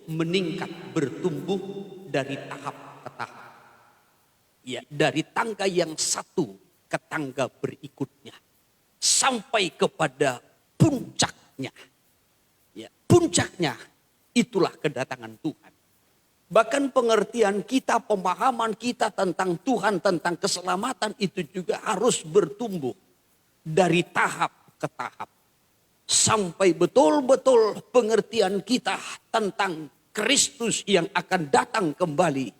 meningkat, bertumbuh dari tahap ke tahap. Ya, dari tangga yang satu ke tangga berikutnya. Sampai kepada puncaknya. Ya, puncaknya itulah kedatangan Tuhan. Bahkan pengertian kita, pemahaman kita tentang Tuhan, tentang keselamatan itu juga harus bertumbuh dari tahap ke tahap. Sampai betul-betul pengertian kita tentang Kristus yang akan datang kembali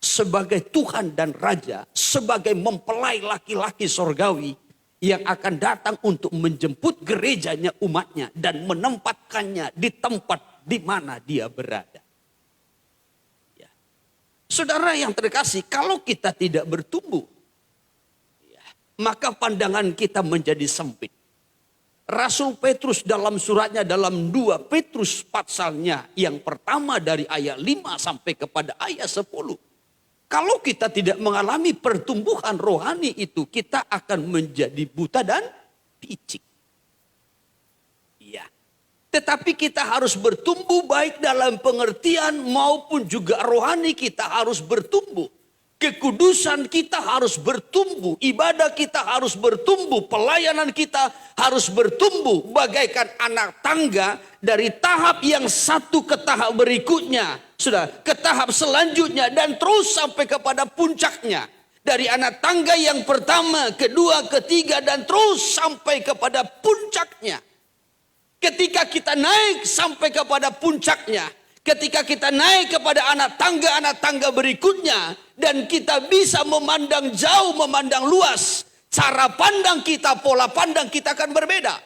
sebagai Tuhan dan Raja, sebagai mempelai laki-laki sorgawi yang akan datang untuk menjemput gerejanya, umatnya, dan menempatkannya di tempat di mana dia berada. Ya. Saudara yang terkasih, kalau kita tidak bertumbuh, ya, maka pandangan kita menjadi sempit. Rasul Petrus dalam suratnya dalam 2 Petrus pasalnya yang pertama dari ayat 5 sampai kepada ayat 10. Kalau kita tidak mengalami pertumbuhan rohani itu, kita akan menjadi buta dan picik. Iya. Tetapi kita harus bertumbuh baik dalam pengertian maupun juga rohani kita harus bertumbuh. Kekudusan kita harus bertumbuh, ibadah kita harus bertumbuh, pelayanan kita harus bertumbuh bagaikan anak tangga dari tahap yang satu ke tahap berikutnya, sudah ke tahap selanjutnya dan terus sampai kepada puncaknya. Dari anak tangga yang pertama, kedua, ketiga dan terus sampai kepada puncaknya. Ketika kita naik sampai kepada puncaknya, ketika kita naik kepada anak tangga berikutnya, dan kita bisa memandang jauh, memandang luas, cara pandang kita, pola pandang kita akan berbeda.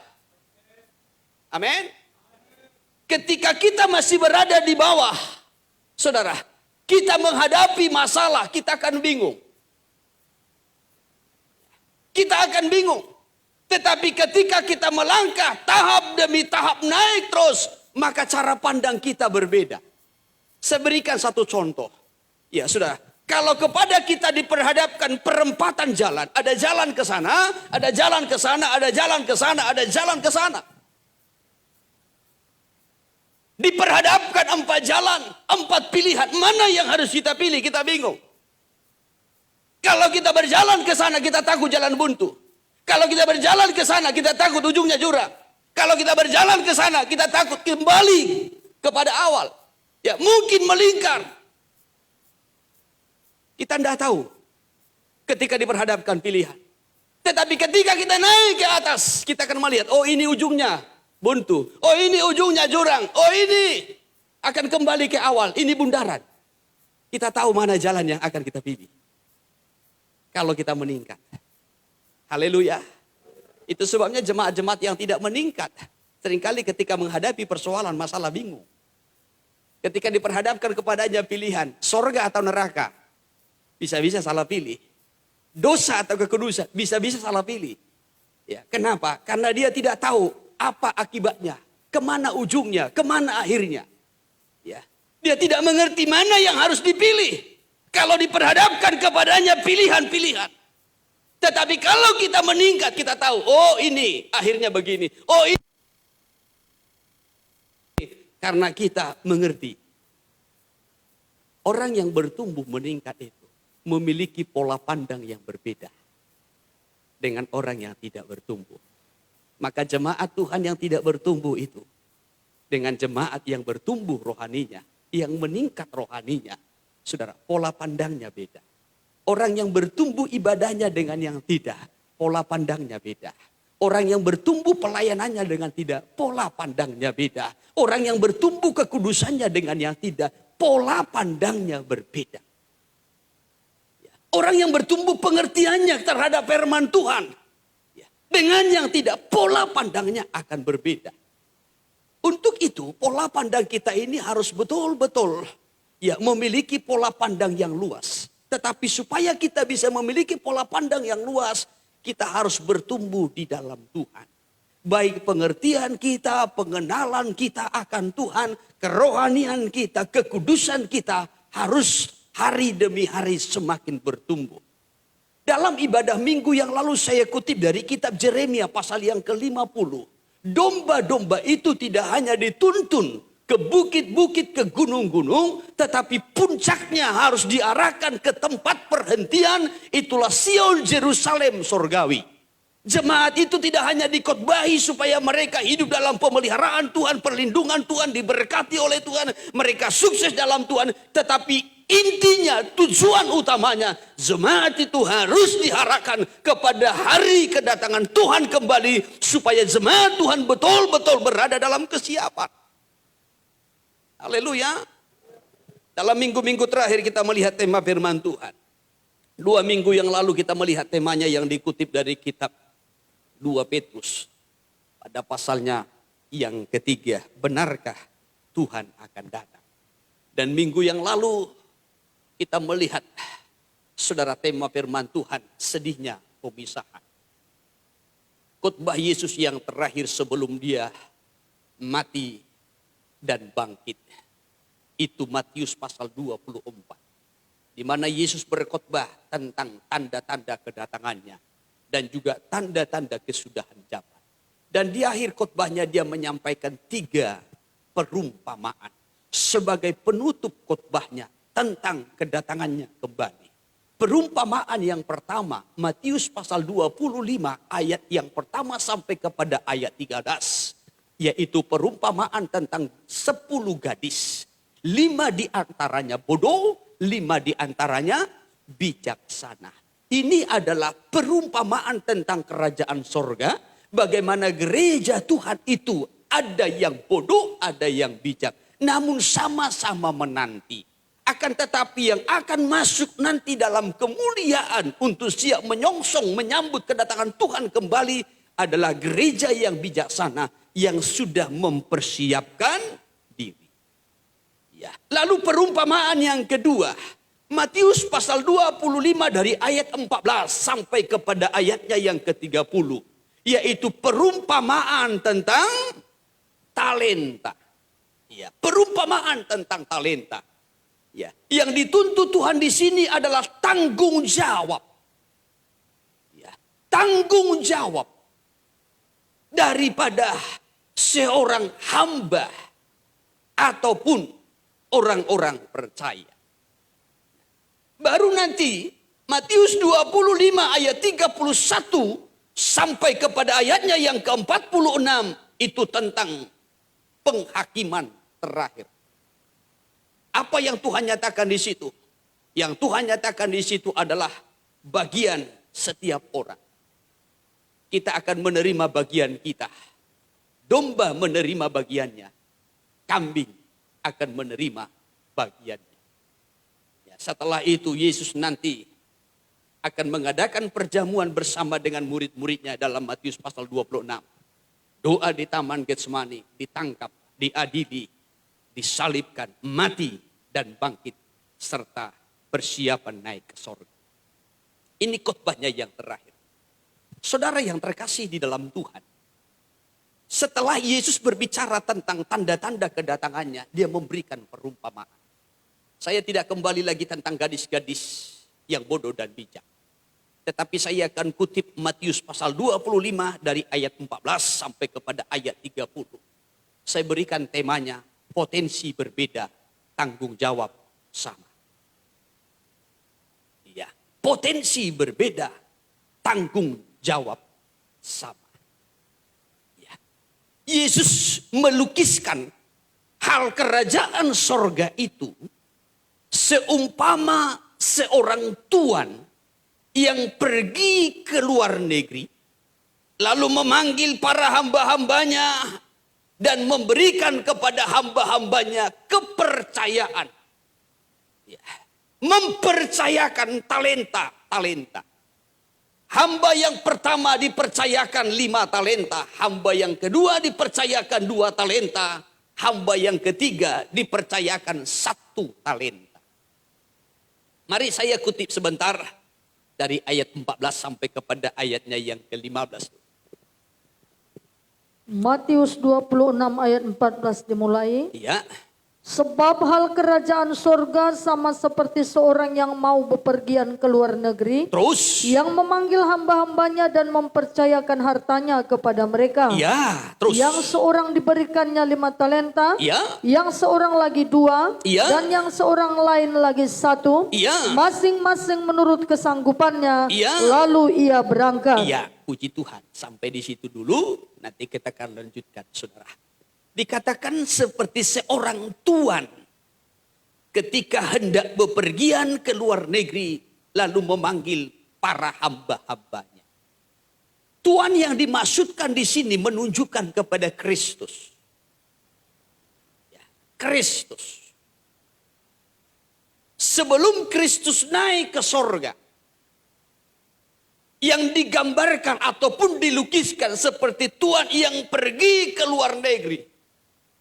Amin. Ketika kita masih berada di bawah, saudara, kita menghadapi masalah, kita akan bingung. Kita akan bingung. Tetapi ketika kita melangkah tahap demi tahap naik terus, maka cara pandang kita berbeda. Saya berikan satu contoh. Ya sudah, kalau kepada kita diperhadapkan perempatan jalan, ada jalan ke sana, ada jalan ke sana, ada jalan ke sana, ada jalan ke sana. Diperhadapkan 4 jalan, 4 pilihan, mana yang harus kita pilih? Kita bingung. Kalau kita berjalan ke sana, kita takut jalan buntu. Kalau kita berjalan ke sana, kita takut ujungnya jurang. Kalau kita berjalan ke sana, kita takut kembali kepada awal. Ya, mungkin melingkar. Kita tidak tahu ketika diperhadapkan pilihan. Tetapi ketika kita naik ke atas, kita akan melihat, oh ini ujungnya buntu. Oh ini ujungnya jurang. Oh ini akan kembali ke awal. Ini bundaran. Kita tahu mana jalan yang akan kita pilih. Kalau kita meningkat. Haleluya. Itu sebabnya jemaat-jemaat yang tidak meningkat. Seringkali ketika menghadapi persoalan masalah bingung. Ketika diperhadapkan kepadanya pilihan, sorga atau neraka. Bisa-bisa salah pilih. Dosa atau kekudusan, bisa-bisa salah pilih. Ya, kenapa? Karena dia tidak tahu apa akibatnya. Kemana ujungnya, kemana akhirnya. Ya. Dia tidak mengerti mana yang harus dipilih. Kalau diperhadapkan kepadanya pilihan-pilihan. Tetapi kalau kita meningkat, kita tahu, oh ini akhirnya begini. Oh ini. Karena kita mengerti. Orang yang bertumbuh meningkat itu memiliki pola pandang yang berbeda dengan orang yang tidak bertumbuh. Maka jemaat Tuhan yang tidak bertumbuh itu dengan jemaat yang bertumbuh rohaninya, yang meningkat rohaninya, saudara, pola pandangnya beda. Orang yang bertumbuh ibadahnya dengan yang tidak, pola pandangnya beda. Orang yang bertumbuh pelayanannya dengan tidak, pola pandangnya beda. Orang yang bertumbuh kekudusannya dengan yang tidak, pola pandangnya berbeda. Orang yang bertumbuh pengertiannya terhadap firman Tuhan, dengan yang tidak, pola pandangnya akan berbeda. Untuk itu, pola pandang kita ini harus betul-betul memiliki pola pandang yang luas. Tetapi supaya kita bisa memiliki pola pandang yang luas, kita harus bertumbuh di dalam Tuhan. Baik pengertian kita, pengenalan kita akan Tuhan, kerohanian kita, kekudusan kita harus hari demi hari semakin bertumbuh. Dalam ibadah minggu yang lalu saya kutip dari kitab Yeremia pasal yang ke-50. Domba-domba itu tidak hanya dituntun ke bukit-bukit, ke gunung-gunung, tetapi puncaknya harus diarahkan ke tempat perhentian, itulah Sion Yerusalem sorgawi. Jemaat itu tidak hanya dikhotbahi supaya mereka hidup dalam pemeliharaan Tuhan, perlindungan Tuhan, diberkati oleh Tuhan, mereka sukses dalam Tuhan, tetapi intinya, tujuan utamanya, jemaat itu harus diarahkan kepada hari kedatangan Tuhan kembali, supaya jemaat Tuhan betul-betul berada dalam kesiapan. Haleluya. Dalam minggu-minggu terakhir kita melihat tema firman Tuhan. 2 minggu yang lalu kita melihat temanya yang dikutip dari kitab 2 Petrus. Pada pasalnya yang ketiga, benarkah Tuhan akan datang? Dan minggu yang lalu kita melihat, saudara, tema firman Tuhan, sedihnya pemisahan. Khotbah Yesus yang terakhir sebelum dia mati dan bangkit. Itu Matius pasal 24. Di mana Yesus berkhotbah tentang tanda-tanda kedatangannya. Dan juga tanda-tanda kesudahan zaman. Dan di akhir khotbahnya dia menyampaikan 3 perumpamaan. Sebagai penutup khotbahnya tentang kedatangannya kembali. Perumpamaan yang pertama, Matius pasal 25 ayat yang pertama sampai kepada ayat 13. Yaitu perumpamaan tentang 10 gadis. 5 di antaranya bodoh, 5 di antaranya bijaksana. Ini adalah perumpamaan tentang kerajaan sorga. Bagaimana gereja Tuhan itu ada yang bodoh, ada yang bijak. Namun sama-sama menanti. Akan tetapi yang akan masuk nanti dalam kemuliaan untuk siap menyongsong, menyambut kedatangan Tuhan kembali adalah gereja yang bijaksana yang sudah mempersiapkan diri. Ya. Lalu perumpamaan yang kedua, Matius pasal 25 dari ayat 14 sampai kepada ayatnya yang ke-30. Yaitu perumpamaan tentang talenta. Ya, perumpamaan tentang talenta. Ya, yang dituntut Tuhan di sini adalah tanggung jawab. Ya, tanggung jawab daripada seorang hamba ataupun orang-orang percaya. Baru nanti Matius 25 ayat 31 sampai kepada ayatnya yang ke-46 itu tentang penghakiman terakhir. Apa yang Tuhan nyatakan di situ? Yang Tuhan nyatakan di situ adalah bagian setiap orang. Kita akan menerima bagian kita. Domba menerima bagiannya. Kambing akan menerima bagiannya. Ya, setelah itu Yesus nanti akan mengadakan perjamuan bersama dengan murid-muridnya dalam Matius pasal 26. Doa di Taman Getsemani, ditangkap, diadili, disalibkan, mati dan bangkit serta persiapan naik ke sorga. Ini khotbahnya yang terakhir. Saudara yang terkasih di dalam Tuhan. Setelah Yesus berbicara tentang tanda-tanda kedatangannya, dia memberikan perumpamaan. Saya tidak kembali lagi tentang gadis-gadis yang bodoh dan bijak. Tetapi saya akan kutip Matius pasal 25 dari ayat 14 sampai kepada ayat 30. Saya berikan temanya, potensi berbeda, tanggung jawab sama. Iya, potensi berbeda, tanggung jawab sama. Yesus melukiskan hal kerajaan sorga itu seumpama seorang tuan yang pergi ke luar negeri lalu memanggil para hamba-hambanya dan memberikan kepada hamba-hambanya kepercayaan. Ya. Mempercayakan talenta. Hamba yang pertama dipercayakan 5 talenta. Hamba yang kedua dipercayakan 2 talenta. Hamba yang ketiga dipercayakan 1 talenta. Mari saya kutip sebentar dari ayat 14 sampai kepada ayatnya yang ke-15. Matius 26 ayat 14 dimulai. Ya. Sebab hal kerajaan surga sama seperti seorang yang mau bepergian ke luar negeri, Terus. yang memanggil hamba-hambanya dan mempercayakan hartanya kepada mereka. Ya, terus. Yang seorang diberikannya 5 talenta, Ya. yang seorang lagi 2, Ya. dan yang seorang lain lagi 1, Ya. masing-masing menurut kesanggupannya. Ya. Lalu ia berangkat. Iya, puji Tuhan. Sampai di situ dulu, nanti kita akan lanjutkan, saudara. Dikatakan seperti seorang tuan ketika hendak bepergian ke luar negeri, lalu memanggil para hamba-hambanya. Tuan yang dimaksudkan di sini menunjukkan kepada Kristus. Ya, Kristus. Sebelum Kristus naik ke sorga, yang digambarkan ataupun dilukiskan seperti Tuhan yang pergi ke luar negeri,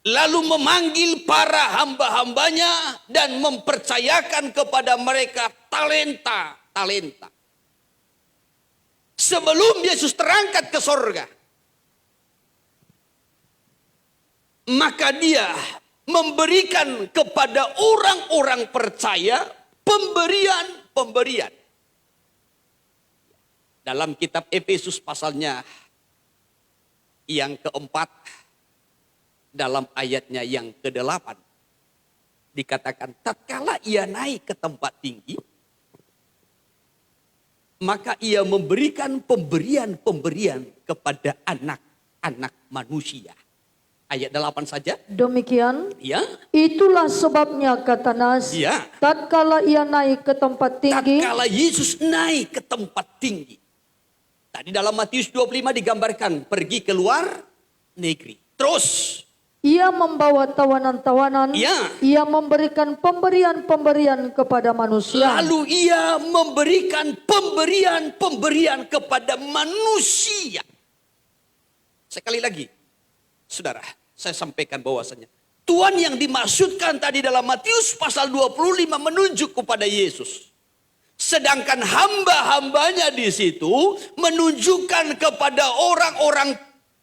lalu memanggil para hamba-hambanya dan mempercayakan kepada mereka talenta. Sebelum Yesus terangkat ke sorga, maka dia memberikan kepada orang-orang percaya pemberian. Dalam kitab Efesus pasalnya yang keempat, dalam ayatnya yang ke-8, dikatakan tatkala ia naik ke tempat tinggi, maka ia memberikan pemberian kepada anak-anak manusia. Ayat 8 saja. Demikian, Ya. itulah sebabnya kata Nas, Ya. tatkala ia naik ke tempat tinggi, Tatkala Yesus naik ke tempat tinggi. Tadi dalam Matius 25 digambarkan pergi ke luar negeri. Terus. ia membawa tawanan-tawanan, Ya. ia memberikan pemberian-pemberian kepada manusia. Lalu ia memberikan pemberian kepada manusia. Sekali lagi, saudara, saya sampaikan bahwasanya Tuhan yang dimaksudkan tadi dalam Matius pasal 25 menunjuk kepada Yesus. Sedangkan hamba-hambanya di situ menunjukkan kepada orang-orang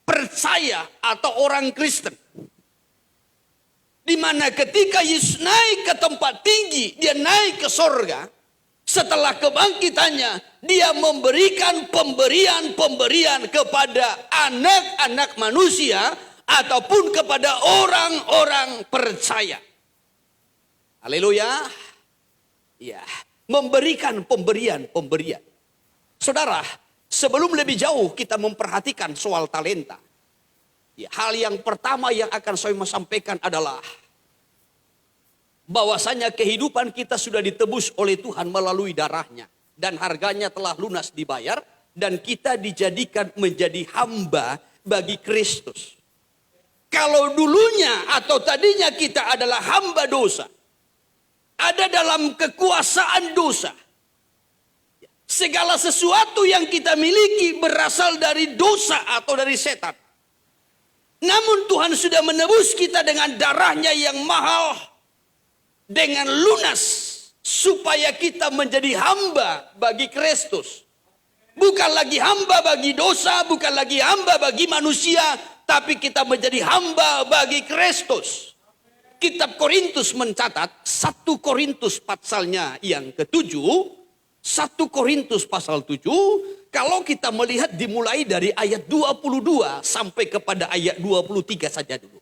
percaya atau orang Kristen. Di mana ketika Yesus naik ke tempat tinggi, dia naik ke sorga, setelah kebangkitannya, dia memberikan pemberian kepada anak-anak manusia ataupun kepada orang-orang percaya. Haleluya. Ya, memberikan pemberian. Saudara, sebelum lebih jauh kita memperhatikan soal talenta, ya, hal yang pertama yang akan saya sampaikan adalah bahwasanya kehidupan kita sudah ditebus oleh Tuhan melalui darahnya. Dan harganya telah lunas dibayar. Dan kita dijadikan menjadi hamba bagi Kristus. Kalau dulunya atau tadinya kita adalah hamba dosa, ada dalam kekuasaan dosa, segala sesuatu yang kita miliki berasal dari dosa atau dari setan. Namun Tuhan sudah menebus kita dengan darahnya yang mahal, dengan lunas, supaya kita menjadi hamba bagi Kristus. Bukan lagi hamba bagi dosa, bukan lagi hamba bagi manusia, tapi kita menjadi hamba bagi Kristus. Kitab Korintus mencatat, 1 Korintus pasalnya yang ke-7, 1 Korintus pasal 7, kalau kita melihat dimulai dari ayat 22 sampai kepada ayat 23 saja dulu.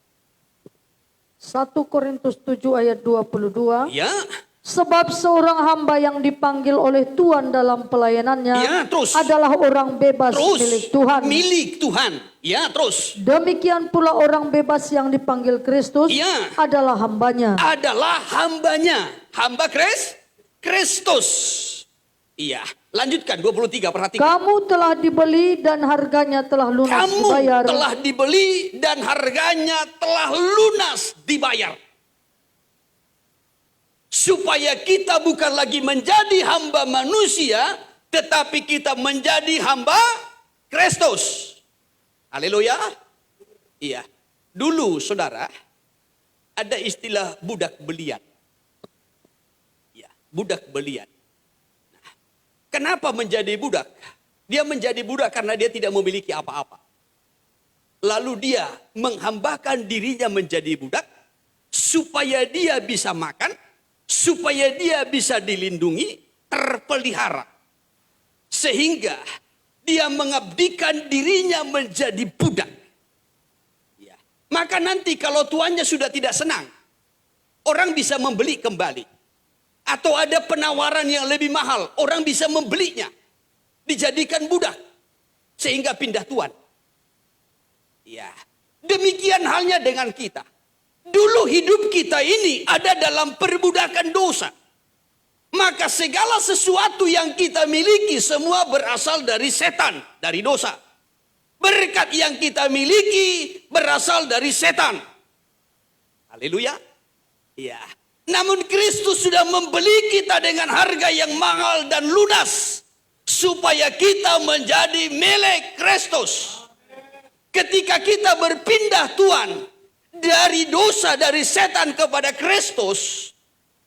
1 Korintus 7 ayat 22. Ya. Sebab seorang hamba yang dipanggil oleh Tuhan dalam pelayanannya, Ya, terus. adalah orang bebas milik Tuhan. Milik Tuhan. Ya, terus. Demikian pula orang bebas yang dipanggil Kristus, Ya. adalah hambanya. Adalah hambanya. Hamba Kristus. Iya. Lanjutkan 23, perhatikan. Kamu telah dibeli dan harganya telah lunas dibayar. Kamu telah dibeli dan harganya telah lunas dibayar. Supaya kita bukan lagi menjadi hamba manusia, tetapi kita menjadi hamba Kristus. Haleluya. Iya. Dulu saudara, ada istilah budak belian. Ya, budak belian. Nah, kenapa menjadi budak? Dia menjadi budak karena dia tidak memiliki apa-apa. Lalu dia menghambakan dirinya menjadi budak supaya dia bisa makan, supaya dia bisa dilindungi, terpelihara. Sehingga dia mengabdikan dirinya menjadi budak. Ya. Maka nanti kalau tuannya sudah tidak senang, orang bisa membeli kembali. Atau ada penawaran yang lebih mahal, orang bisa membelinya. Dijadikan budak. Sehingga pindah tuan. Ya. Demikian halnya dengan kita. Dulu hidup kita ini ada dalam perbudakan dosa. Maka segala sesuatu yang kita miliki semua berasal dari setan, dari dosa. Berkat yang kita miliki berasal dari setan. Haleluya. Ya. Namun Kristus sudah membeli kita dengan harga yang mahal dan lunas. Supaya kita menjadi milik Kristus. Ketika kita berpindah tuan dari dosa, dari setan kepada Kristus,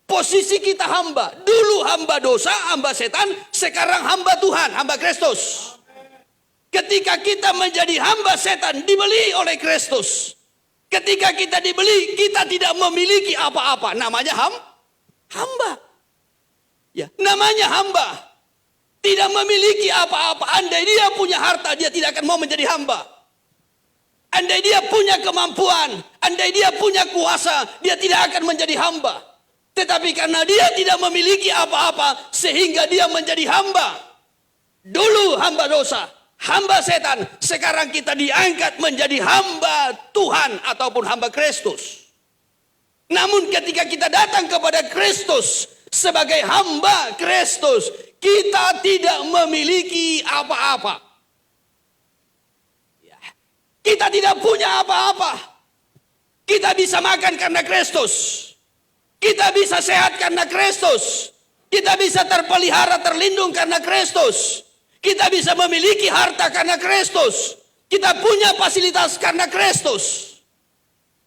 posisi kita hamba. Dulu hamba dosa, hamba setan, sekarang hamba Tuhan, hamba Kristus. Ketika kita menjadi hamba setan, dibeli oleh Kristus. Ketika kita dibeli, kita tidak memiliki apa-apa. Namanya hamba. Ya, namanya hamba. Tidak memiliki apa-apa. Andai dia punya harta, dia tidak akan mau menjadi hamba. Andai dia punya kemampuan, andai dia punya kuasa, dia tidak akan menjadi hamba. Tetapi karena dia tidak memiliki apa-apa, sehingga dia menjadi hamba. Dulu hamba dosa, hamba setan. Sekarang kita diangkat menjadi hamba Tuhan ataupun hamba Kristus. Namun ketika kita datang kepada Kristus sebagai hamba Kristus, kita tidak memiliki apa-apa. Kita tidak punya apa-apa. Kita bisa makan karena Kristus. Kita bisa sehat karena Kristus. Kita bisa terpelihara, terlindung karena Kristus. Kita bisa memiliki harta karena Kristus. Kita punya fasilitas karena Kristus.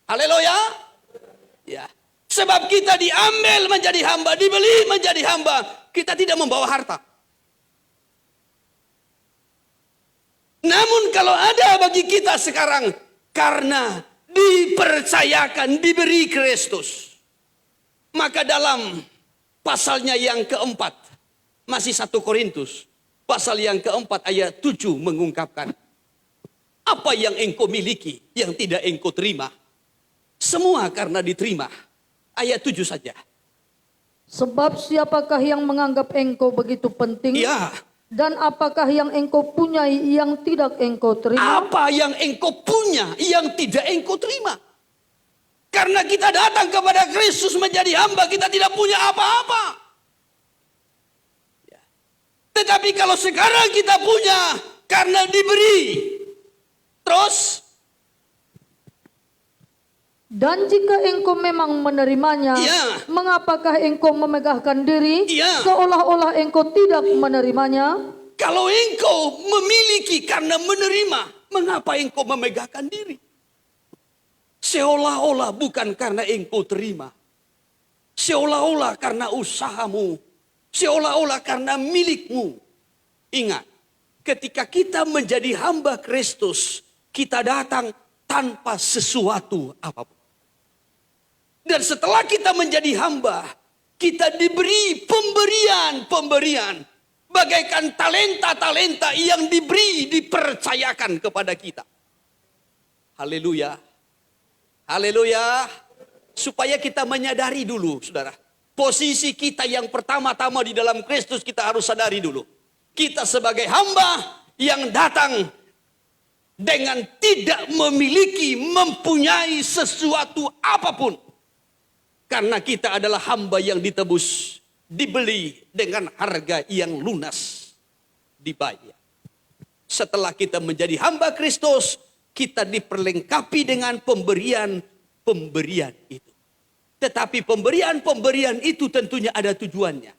Haleluya. Ya. Sebab kita diambil menjadi hamba, dibeli menjadi hamba. Kita tidak membawa harta. Namun kalau ada bagi kita sekarang, karena dipercayakan, diberi Kristus. Maka dalam pasalnya yang keempat, masih 1 Korintus, pasal yang keempat ayat 7 mengungkapkan, apa yang engkau miliki yang tidak engkau terima, semua karena diterima. Ayat 7 saja. Sebab siapakah yang menganggap engkau begitu penting? Ya. Dan apakah yang engkau punya yang tidak engkau terima? Apa yang engkau punya yang tidak engkau terima? Karena kita datang kepada Kristus menjadi hamba, kita tidak punya apa-apa. Ya. Tetapi kalau sekarang kita punya karena diberi. Terus? Dan jika engkau memang menerimanya, Ya. mengapakah engkau memegahkan diri Ya. seolah-olah engkau tidak menerimanya? Kalau engkau memiliki karena menerima, mengapa engkau memegahkan diri? Seolah-olah bukan karena engkau terima. Seolah-olah karena usahamu. Seolah-olah karena milikmu. Ingat, ketika kita menjadi hamba Kristus, kita datang tanpa sesuatu apapun. Dan setelah kita menjadi hamba, kita diberi pemberian. Bagaikan talenta-talenta yang diberi, dipercayakan kepada kita. Haleluya. Haleluya. Supaya kita menyadari dulu, saudara. Posisi kita yang pertama-tama di dalam Kristus kita harus sadari dulu. Kita sebagai hamba yang datang dengan tidak mempunyai sesuatu apapun. Karena kita adalah hamba yang ditebus, dibeli dengan harga yang lunas, dibayar. Setelah kita menjadi hamba Kristus, kita diperlengkapi dengan pemberian-pemberian itu. Tetapi pemberian-pemberian itu tentunya ada tujuannya.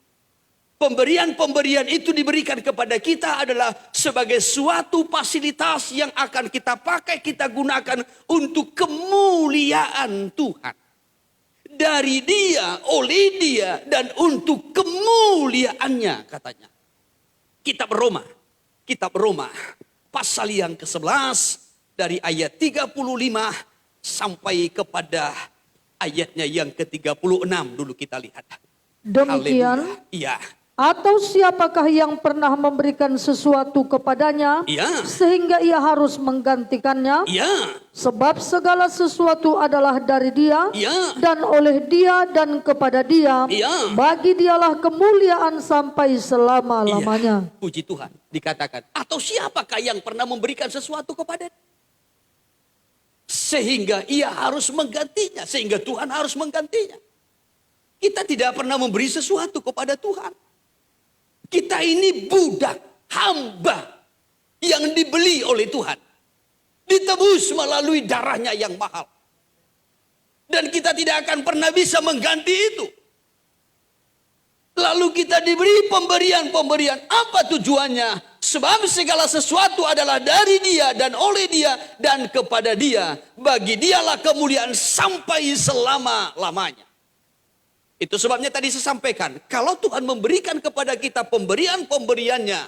Pemberian-pemberian itu diberikan kepada kita adalah sebagai suatu fasilitas yang akan kita pakai, kita gunakan untuk kemuliaan Tuhan. Dari dia, oleh dia, dan untuk kemuliaannya katanya. Kitab Roma, pasal yang ke-11 dari ayat 35 sampai kepada ayatnya yang ke-36 dulu kita lihat. Demikian, Haleluya. Iya. atau siapakah yang pernah memberikan sesuatu kepadanya Iya. sehingga ia harus menggantikannya? Iya. Sebab segala sesuatu adalah dari Dia Iya. dan oleh Dia dan kepada Dia. Iya. Bagi Dialah kemuliaan sampai selama-lamanya. Iya. Puji Tuhan. Dikatakan, atau siapakah yang pernah memberikan sesuatu kepada dia? Sehingga ia harus menggantinya. Sehingga Tuhan harus menggantinya. Kita tidak pernah memberi sesuatu kepada Tuhan. Kita ini budak, hamba yang dibeli oleh Tuhan. Ditebus melalui darahnya yang mahal. Dan kita tidak akan pernah bisa mengganti itu. Lalu kita diberi pemberian-pemberian. Apa tujuannya? Sebab segala sesuatu adalah dari Dia dan oleh Dia dan kepada Dia. Bagi Dialah kemuliaan sampai selama-lamanya. Itu sebabnya tadi saya sampaikan, kalau Tuhan memberikan kepada kita pemberian-pemberiannya,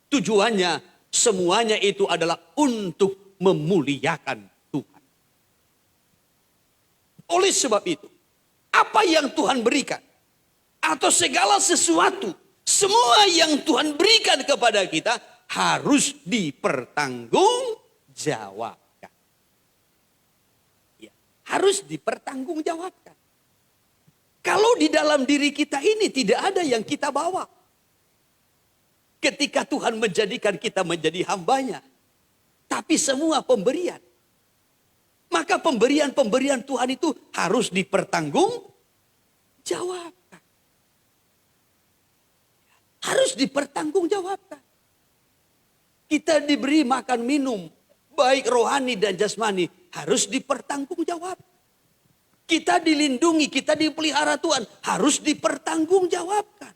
tujuannya semuanya itu adalah untuk memuliakan Tuhan. Oleh sebab itu, apa yang Tuhan berikan, atau segala sesuatu, semua yang Tuhan berikan kepada kita harus dipertanggungjawabkan. Ya, harus dipertanggungjawabkan. Kalau di dalam diri kita ini tidak ada yang kita bawa. Ketika Tuhan menjadikan kita menjadi hambanya. Tapi semua pemberian. Maka pemberian-pemberian Tuhan itu harus dipertanggungjawabkan. Harus dipertanggungjawabkan. Kita diberi makan minum. Baik rohani dan jasmani. Harus dipertanggungjawabkan. Kita dilindungi, kita dipelihara Tuhan. Harus dipertanggungjawabkan.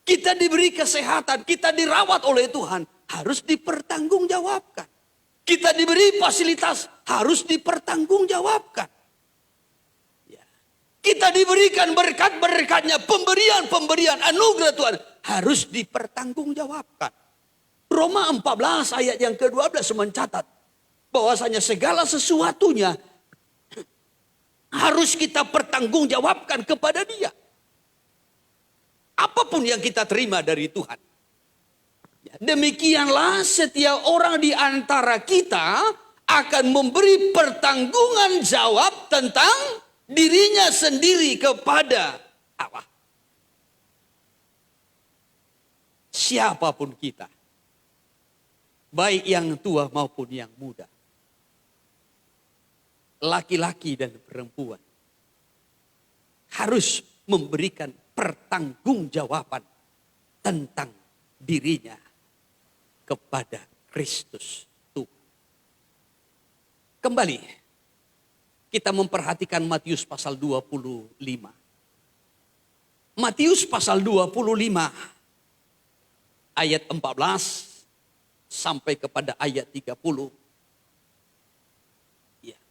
Kita diberi kesehatan, kita dirawat oleh Tuhan. Harus dipertanggungjawabkan. Kita diberi fasilitas, harus dipertanggungjawabkan. Ya. Kita diberikan berkat-berkatnya, pemberian-pemberian, anugerah Tuhan. Harus dipertanggungjawabkan. Roma 14 ayat yang ke-12 mencatat. Bahwasanya segala sesuatunya harus kita pertanggungjawabkan kepada Dia. Apapun yang kita terima dari Tuhan. Demikianlah setiap orang di antara kita akan memberi pertanggungan jawab tentang dirinya sendiri kepada Allah. Siapapun kita. Baik yang tua maupun yang muda. Laki-laki dan perempuan harus memberikan pertanggungjawaban tentang dirinya kepada Kristus Tuhan. Kembali kita memperhatikan Matius pasal 25. Matius pasal 25 ayat 14 sampai kepada ayat 30.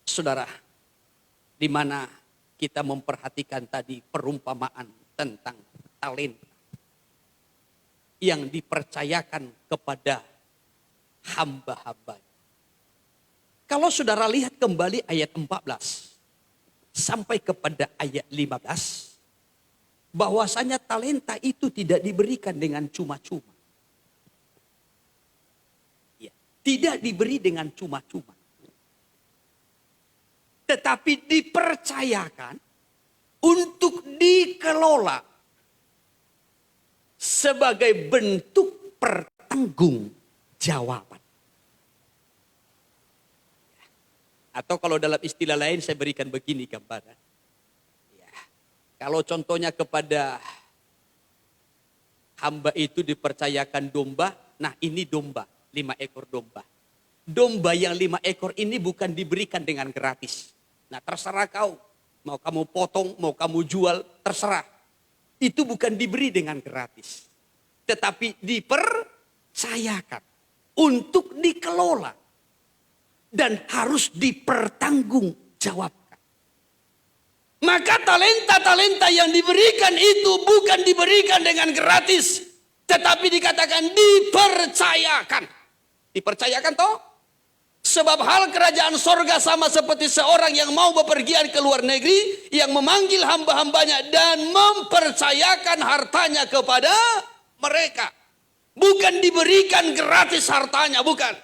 Saudara, di mana kita memperhatikan tadi perumpamaan tentang talenta yang dipercayakan kepada hamba-hamba. Kalau saudara lihat kembali ayat 14 sampai kepada ayat 15, bahwasanya talenta itu tidak diberikan dengan cuma-cuma. Ya, tidak diberi dengan cuma-cuma. Tetapi dipercayakan untuk dikelola sebagai bentuk pertanggungjawaban. Atau kalau dalam istilah lain saya berikan begini gambaran. Ya, kalau contohnya kepada hamba itu dipercayakan domba, nah ini domba, 5 ekor domba. Domba yang 5 ekor ini bukan diberikan dengan gratis. Nah terserah kau, mau kamu potong, mau kamu jual, terserah. Itu bukan diberi dengan gratis. Tetapi dipercayakan untuk dikelola. Dan harus dipertanggungjawabkan. Maka talenta-talenta yang diberikan itu bukan diberikan dengan gratis. Tetapi dikatakan dipercayakan. Dipercayakan toh? Sebab hal kerajaan sorga sama seperti seorang yang mau bepergian ke luar negeri, yang memanggil hamba-hambanya dan mempercayakan hartanya kepada mereka. Bukan diberikan gratis hartanya, bukan.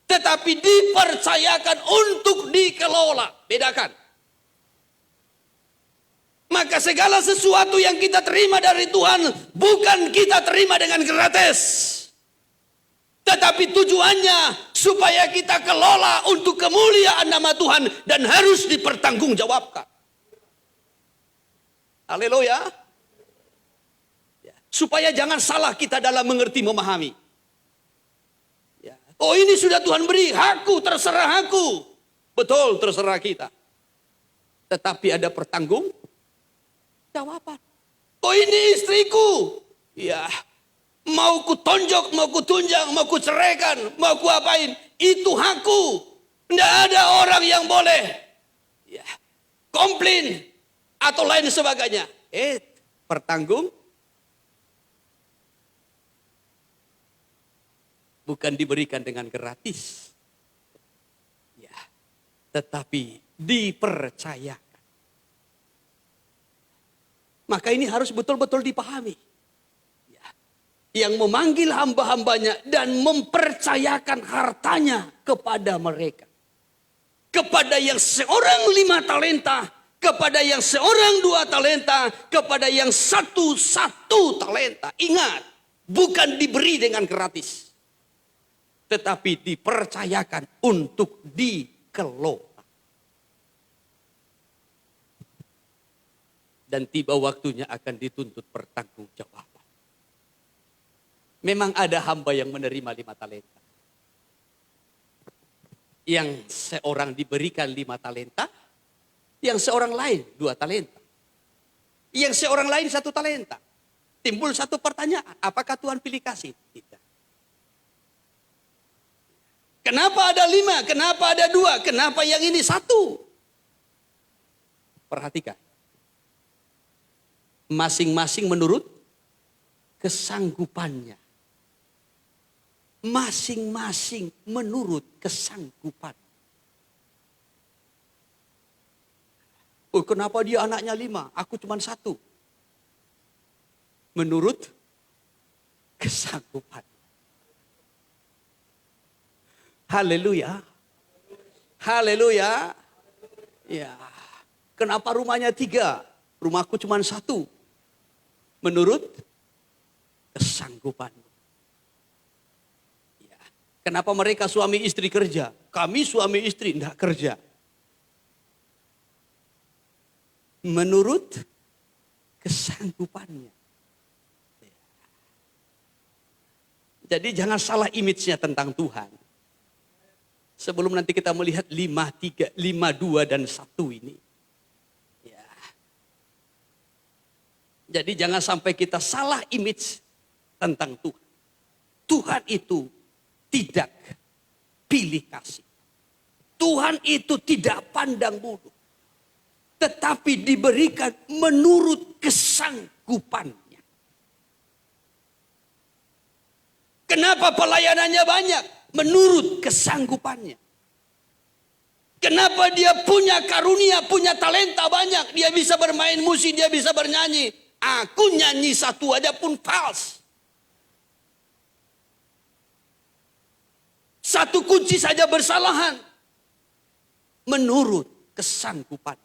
Tetapi dipercayakan untuk dikelola. Bedakan. Maka segala sesuatu yang kita terima dari Tuhan, bukan kita terima dengan gratis. Tetapi tujuannya supaya kita kelola untuk kemuliaan nama Tuhan dan harus dipertanggungjawabkan. Haleluya. Supaya jangan salah kita dalam mengerti memahami. Oh, ini sudah Tuhan beri, hakku, terserah aku. Betul, terserah kita. Tetapi ada pertanggungjawaban. Oh, ini istriku. Ya, mau ku tonjok, mau ku tunjang, mau ku ceraikan, mau ku apain, itu hakku. Tidak ada orang yang boleh komplain atau lain sebagainya. Pertanggung bukan diberikan dengan gratis, tetapi dipercayakan. Maka ini harus betul-betul dipahami. Yang memanggil hamba-hambanya dan mempercayakan hartanya kepada mereka. Kepada yang seorang 5 talenta, kepada yang seorang 2 talenta, kepada yang 1 talenta. Ingat, bukan diberi dengan gratis, tetapi dipercayakan untuk dikelola. Dan tiba waktunya akan dituntut pertanggungjawaban. Memang ada hamba yang menerima 5 talenta. Yang seorang diberikan 5 talenta, yang seorang lain 2 talenta. Yang seorang lain 1 talenta. Timbul satu pertanyaan, apakah Tuhan pilih kasih? Tidak. Kenapa ada 5? Kenapa ada 2? Kenapa yang ini 1? Perhatikan. Masing-masing menurut kesanggupannya. Masing-masing menurut kesanggupan. Oh, kenapa dia anaknya 5? Aku cuma 1. Menurut kesanggupan. Haleluya. Haleluya. Ya. Kenapa rumahnya 3? Rumahku cuma 1. Menurut kesanggupan. Ya. Kenapa mereka suami istri kerja? Kami suami istri tidak kerja. Menurut kesanggupannya. Ya. Jadi jangan salah image-nya tentang Tuhan. Sebelum nanti kita melihat 5, 3, 5, 2, dan 1 ini. Ya. Jadi jangan sampai kita salah image tentang Tuhan. Tuhan itu tidak pilih kasih. Tuhan itu tidak pandang bulu. Tetapi diberikan menurut kesanggupannya. Kenapa pelayanannya banyak? Menurut kesanggupannya. Kenapa dia punya karunia, punya talenta banyak. Dia bisa bermain musik, dia bisa bernyanyi. Aku nyanyi 1 aja pun fals. 1 kunci saja bersalahan. Menurut kesanggupan.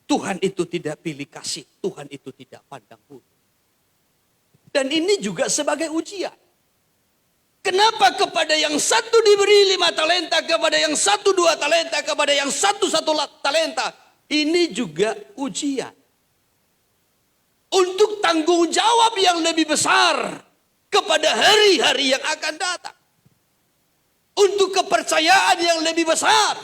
Tuhan itu tidak pilih kasih. Tuhan itu tidak pandang bulu. Dan ini juga sebagai ujian. Kenapa kepada yang 1 diberi 5 talenta, kepada yang 1 2 talenta, kepada yang 1 talenta. Ini juga ujian. Untuk tanggung jawab yang lebih besar kepada hari-hari yang akan datang. Untuk kepercayaan yang lebih besar.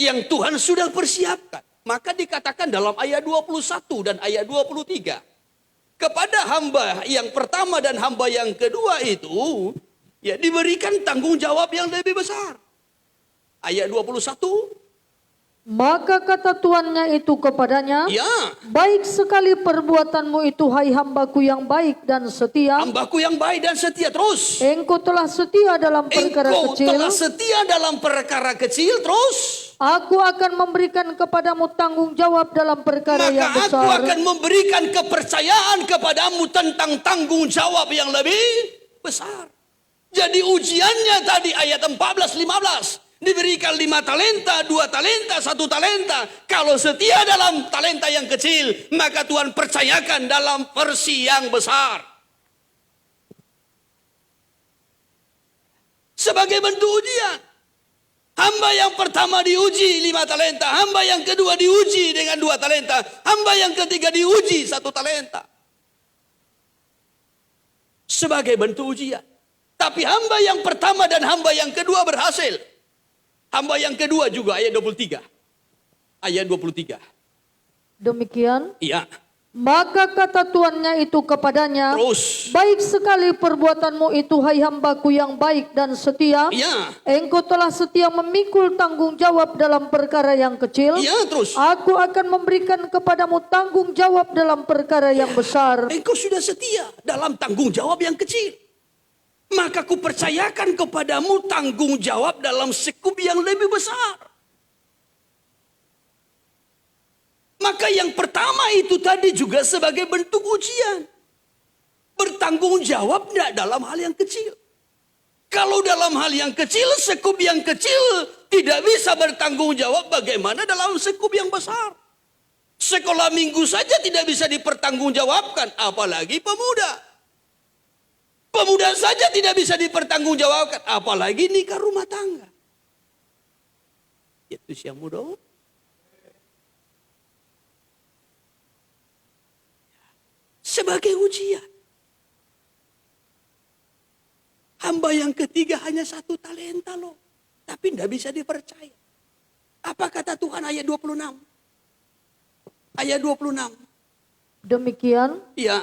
Yang Tuhan sudah persiapkan. Maka dikatakan dalam ayat 21 dan ayat 23. Kepada hamba yang pertama dan hamba yang kedua itu, ya diberikan tanggung jawab yang lebih besar. Ayat 21, Maka kata tuannya itu kepadanya, Ya, baik sekali perbuatanmu itu, hai hambaku yang baik dan setia. hambaku yang baik dan setia. Terus, Engkau telah setia dalam perkara engkau kecil, telah setia dalam perkara kecil. Terus, aku akan memberikan kepadamu tanggung jawab dalam perkara yang maka aku besar. akan memberikan kepercayaan kepadamu tentang tanggung jawab yang lebih besar. Jadi ujiannya tadi ayat 14-15. Diberikan 5 talenta, 2 talenta, 1 talenta. Kalau setia dalam talenta yang kecil, maka Tuhan percayakan dalam versi yang besar. Sebagai bentuk ujian. Hamba yang pertama diuji 5 talenta. Hamba yang kedua diuji dengan 2 talenta. Hamba yang ketiga diuji 1 talenta. Sebagai bentuk ujian. Tapi hamba yang pertama dan hamba yang kedua berhasil. Hamba yang kedua juga ayat 23. Ayat 23. Demikian, Iya. maka kata tuannya itu kepadanya, Terus. baik sekali perbuatanmu itu, hai hambaku yang baik dan setia. Iya. Engkau telah setia memikul tanggung jawab dalam perkara yang kecil. Iya terus. Aku akan memberikan kepadamu tanggung jawab dalam perkara yang besar. Engkau sudah setia dalam tanggung jawab yang kecil. Maka ku percayakan kepadamu tanggung jawab dalam sekup yang lebih besar. Maka yang pertama itu tadi juga sebagai bentuk ujian. Bertanggung jawab tidak dalam hal yang kecil. Kalau dalam hal yang kecil, sekup yang kecil tidak bisa bertanggung jawab, bagaimana dalam sekup yang besar. Sekolah minggu saja tidak bisa dipertanggungjawabkan, apalagi pemuda. Pemuda saja tidak bisa dipertanggungjawabkan, apalagi nikah rumah tangga. Itu siang muda. Sebagai ujian. Hamba yang ketiga hanya 1 talenta loh. Tapi tidak bisa dipercaya. Apa kata Tuhan ayat 26? Ayat 26. Demikian, Ya,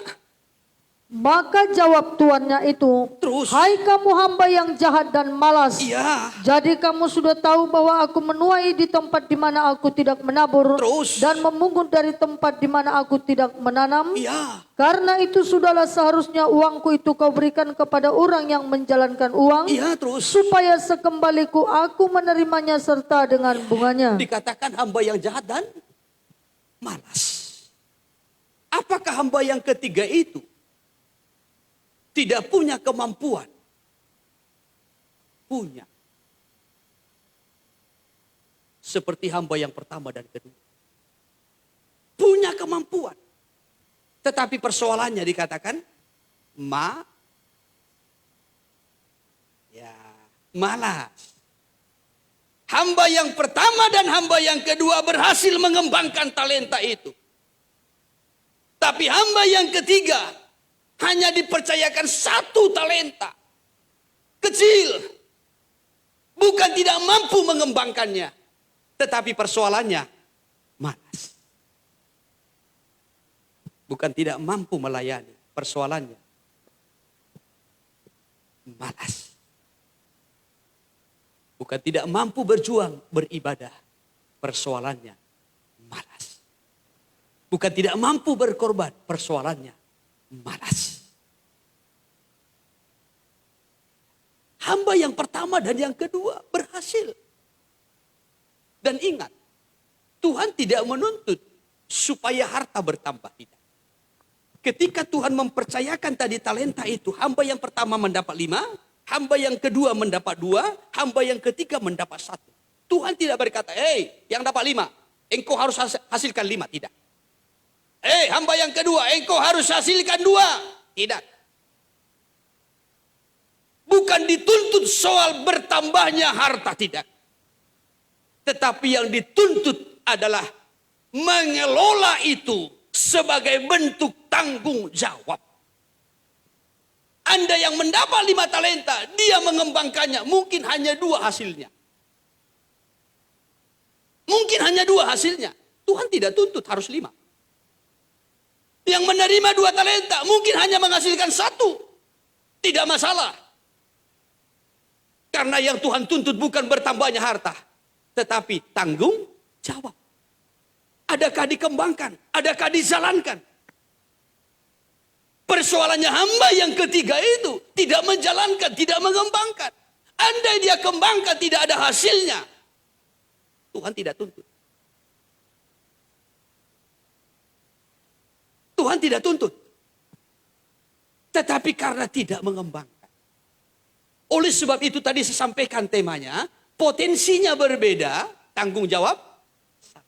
maka jawab tuannya itu, terus. hai kamu hamba yang jahat dan malas. Iya. Jadi kamu sudah tahu bahwa aku menuai di tempat di mana aku tidak menabur, Terus. dan memungut dari tempat di mana aku tidak menanam. Iya. Karena itu sudahlah seharusnya uangku itu kau berikan kepada orang yang menjalankan uang, Iya terus. supaya sekembaliku aku menerimanya serta dengan bunganya. Dikatakan hamba yang jahat dan malas. Apakah hamba yang ketiga itu tidak punya kemampuan? Punya. Seperti hamba yang pertama dan kedua. Punya kemampuan. Tetapi persoalannya dikatakan malas. Hamba yang pertama dan hamba yang kedua berhasil mengembangkan talenta itu. Tapi hamba yang ketiga hanya dipercayakan 1 talenta. Kecil. Bukan tidak mampu mengembangkannya. Tetapi persoalannya malas. Bukan tidak mampu melayani. Persoalannya malas. Bukan tidak mampu berjuang, beribadah. Persoalannya malas. Bukan tidak mampu berkorban, persoalannya malas. Hamba yang pertama dan yang kedua berhasil. Dan ingat, Tuhan tidak menuntut supaya harta bertambah, tidak. Ketika Tuhan mempercayakan tadi talenta itu, hamba yang pertama mendapat 5, hamba yang kedua mendapat 2, hamba yang ketiga mendapat 1. Tuhan tidak berkata, yang dapat 5, engkau harus hasilkan 5, tidak. Hamba yang kedua, engkau harus hasilkan 2, tidak. Bukan dituntut soal bertambahnya harta, tidak. Tetapi yang dituntut adalah mengelola itu sebagai bentuk tanggung jawab. Anda yang mendapat 5 talenta, dia mengembangkannya, mungkin hanya 2 hasilnya. Mungkin hanya 2 hasilnya. Tuhan tidak tuntut harus 5. Yang menerima 2 talenta, mungkin hanya menghasilkan 1. Tidak masalah. Karena yang Tuhan tuntut bukan bertambahnya harta, tetapi tanggung jawab? Adakah dikembangkan? Adakah dijalankan? Persoalannya hamba yang ketiga itu tidak menjalankan, tidak mengembangkan. Andai dia kembangkan tidak ada hasilnya, Tuhan tidak tuntut. Tuhan tidak tuntut. Tetapi karena tidak mengembangkan. Oleh sebab itu tadi saya sampaikan temanya, potensinya berbeda, tanggung jawab sama.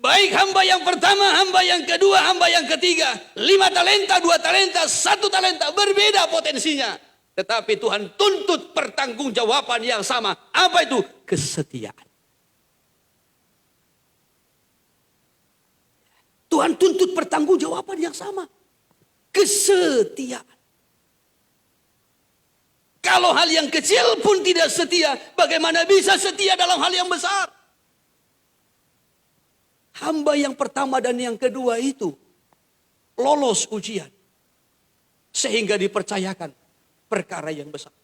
Baik hamba yang pertama, hamba yang kedua, hamba yang ketiga. 5 talenta, 2 talenta, 1 talenta. Berbeda potensinya. Tetapi Tuhan tuntut pertanggungjawaban yang sama. Apa itu? Kesetiaan. Tuhan tuntut pertanggungjawaban yang sama. Kesetiaan. Kalau hal yang kecil pun tidak setia, bagaimana bisa setia dalam hal yang besar? Hamba yang pertama dan yang kedua itu lolos ujian. Sehingga dipercayakan perkara yang besar.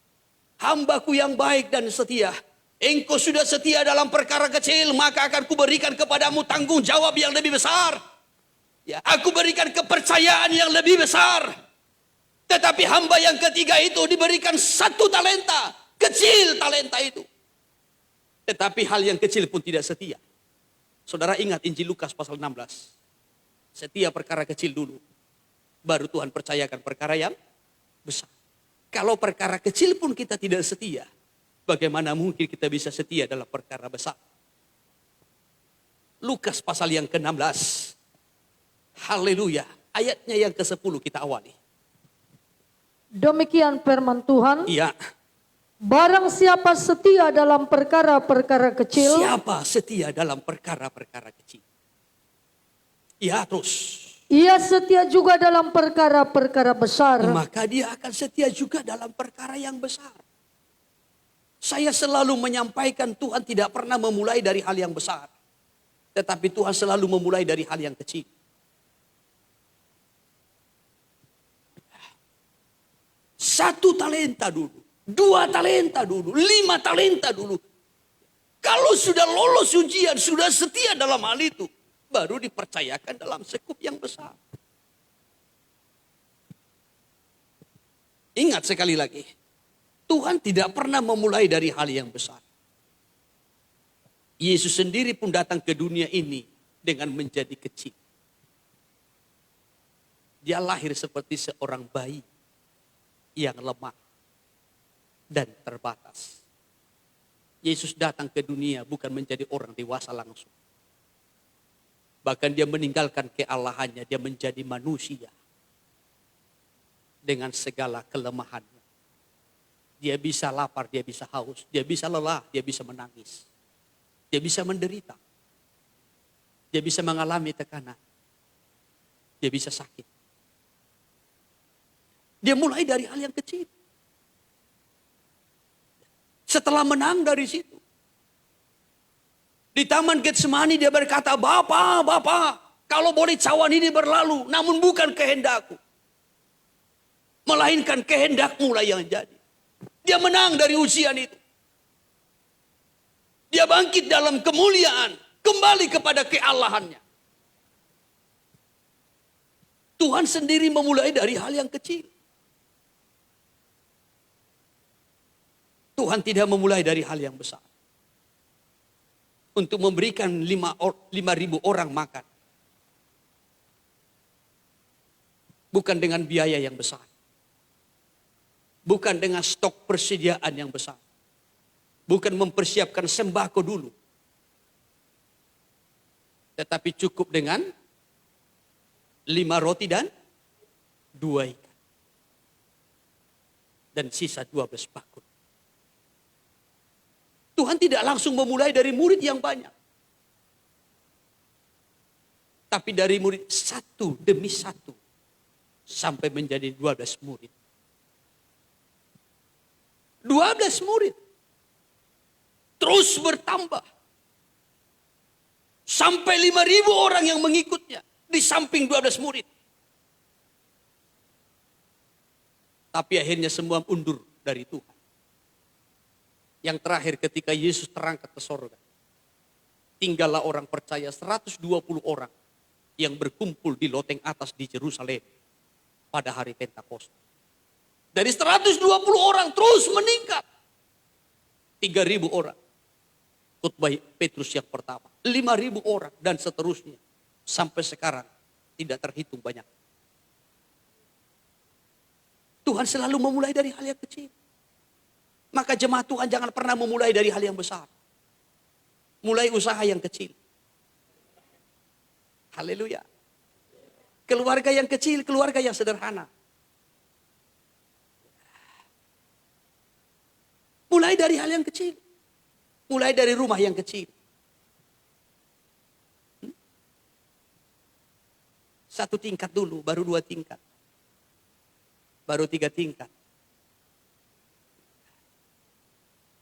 Hambaku yang baik dan setia, engkau sudah setia dalam perkara kecil, maka akan kuberikan kepadamu tanggung jawab yang lebih besar. Ya, aku berikan kepercayaan yang lebih besar. Tetapi hamba yang ketiga itu diberikan 1 talenta. Kecil talenta itu. Tetapi hal yang kecil pun tidak setia. Saudara ingat Injil Lukas pasal 16. Setia perkara kecil dulu. Baru Tuhan percayakan perkara yang besar. Kalau perkara kecil pun kita tidak setia, bagaimana mungkin kita bisa setia dalam perkara besar? Lukas pasal yang ke-16. Haleluya. Ayatnya yang ke-10 kita awali. Demikian firman Tuhan. Iya. Barang siapa setia dalam perkara-perkara kecil, Siapa setia dalam perkara-perkara kecil? Iya terus. ia setia juga dalam perkara-perkara besar. Maka dia akan setia juga dalam perkara yang besar. Saya selalu menyampaikan Tuhan tidak pernah memulai dari hal yang besar. Tetapi Tuhan selalu memulai dari hal yang kecil. 1 talenta dulu, 2 talenta dulu, 5 talenta dulu. Kalau sudah lolos ujian, sudah setia dalam hal itu, baru dipercayakan dalam sekup yang besar. Ingat sekali lagi, Tuhan tidak pernah memulai dari hal yang besar. Yesus sendiri pun datang ke dunia ini dengan menjadi kecil. Dia lahir seperti seorang bayi yang lemah dan terbatas. Yesus datang ke dunia bukan menjadi orang dewasa langsung. Bahkan dia meninggalkan keallahannya, dia menjadi manusia. Dengan segala kelemahannya. Dia bisa lapar, dia bisa haus, dia bisa lelah, dia bisa menangis. Dia bisa menderita. Dia bisa mengalami tekanan. Dia bisa sakit. Dia mulai dari hal yang kecil. Setelah menang dari situ. Di Taman Getsemani dia berkata, Bapa, kalau boleh cawan ini berlalu, namun bukan kehendakku. Melainkan kehendakmu lah yang jadi. Dia menang dari ujian itu. Dia bangkit dalam kemuliaan, kembali kepada keallahannya. Tuhan sendiri memulai dari hal yang kecil. Tuhan tidak memulai dari hal yang besar. Untuk memberikan 5.000 orang makan. Bukan dengan biaya yang besar. Bukan dengan stok persediaan yang besar. Bukan mempersiapkan sembako dulu. Tetapi cukup dengan 5 roti dan 2 ikan. Dan sisa 12 bakul. Tuhan tidak langsung memulai dari murid yang banyak. Tapi dari murid 1 demi 1. Sampai menjadi 12 murid. 12 murid. Terus bertambah. Sampai 5.000 orang yang mengikutnya. Di samping 12 murid. Tapi akhirnya semua undur dari Tuhan. Yang terakhir ketika Yesus terangkat ke sorga. Tinggallah orang percaya 120 orang yang berkumpul di loteng atas di Yerusalem pada hari Pentakosta. Dari 120 orang terus meningkat. 3.000 orang. Khotbah Petrus yang pertama. 5.000 orang dan seterusnya. Sampai sekarang tidak terhitung banyak. Tuhan selalu memulai dari hal yang kecil. Maka jemaat Tuhan jangan pernah memulai dari hal yang besar. Mulai usaha yang kecil. Haleluya. Keluarga yang kecil, keluarga yang sederhana. Mulai dari hal yang kecil. Mulai dari rumah yang kecil. Satu tingkat dulu, baru 2 tingkat. Baru 3 tingkat.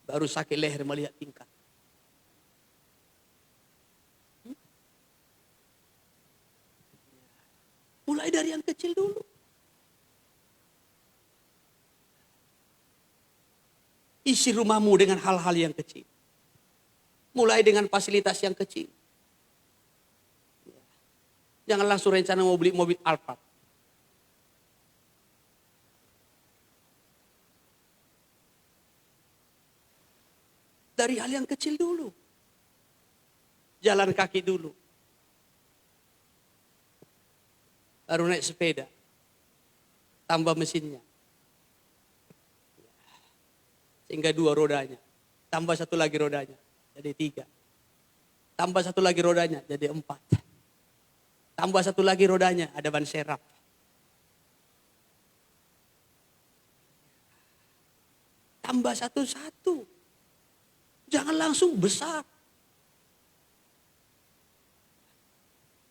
Baru sakit leher melihat tingkat. Mulai dari yang kecil dulu. Isi rumahmu dengan hal-hal yang kecil. Mulai dengan fasilitas yang kecil. Jangan langsung rencana mau beli mobil Alphard. Dari hal yang kecil dulu. Jalan kaki dulu. Baru naik sepeda. Tambah mesinnya. Sehingga 2 rodanya. Tambah 1 lagi rodanya. Jadi 3. Tambah 1 lagi rodanya. Jadi 4. Tambah 1 lagi rodanya. Ada ban serap. Tambah 1-1. Jangan langsung besar.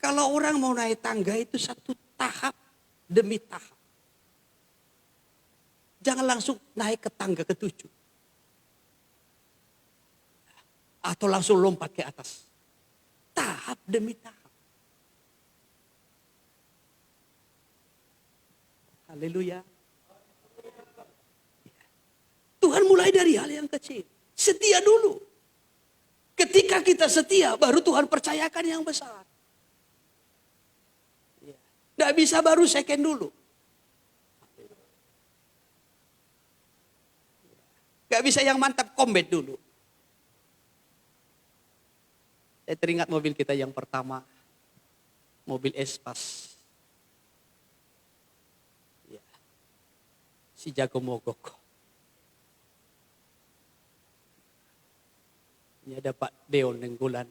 Kalau orang mau naik tangga itu 1 tahap demi tahap. Jangan langsung naik ke tangga ke-7. Atau langsung lompat ke atas. Tahap demi tahap. Haleluya. Tuhan mulai dari hal yang kecil. Setia dulu. Ketika kita setia, baru Tuhan percayakan yang besar. Tidak bisa baru second dulu. Gak bisa yang mantap combat dulu. Saya teringat mobil kita yang pertama. Mobil Espas. Ya. Si jago mogok. Ini ada Pak Deon Nenggolan.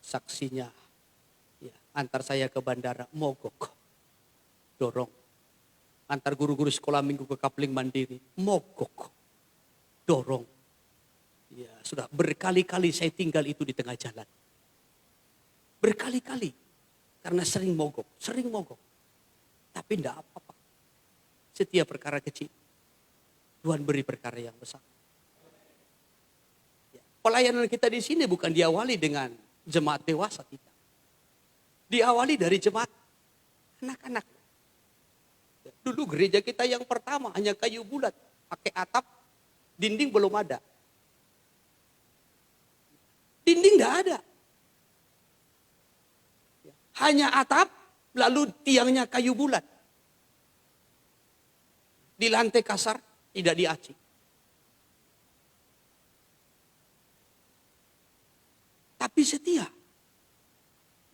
Saksinya. Ya, antar saya ke bandara. Mogok. Dorong. Antar guru-guru sekolah minggu ke Kapling Mandiri. Mogok. Dorong. Ya, sudah berkali-kali saya tinggal itu di tengah jalan. Berkali-kali. Karena sering mogok. Tapi tidak apa-apa. Setiap perkara kecil. Tuhan beri perkara yang besar. Ya, pelayanan kita di sini bukan diawali dengan jemaat dewasa tidak. Diawali dari jemaat anak-anak. Ya, dulu gereja kita yang pertama hanya kayu bulat. Pakai atap. Dinding belum ada. Dinding tidak ada. Hanya atap, lalu tiangnya kayu bulat. Di lantai kasar, tidak diaci. Tapi setia.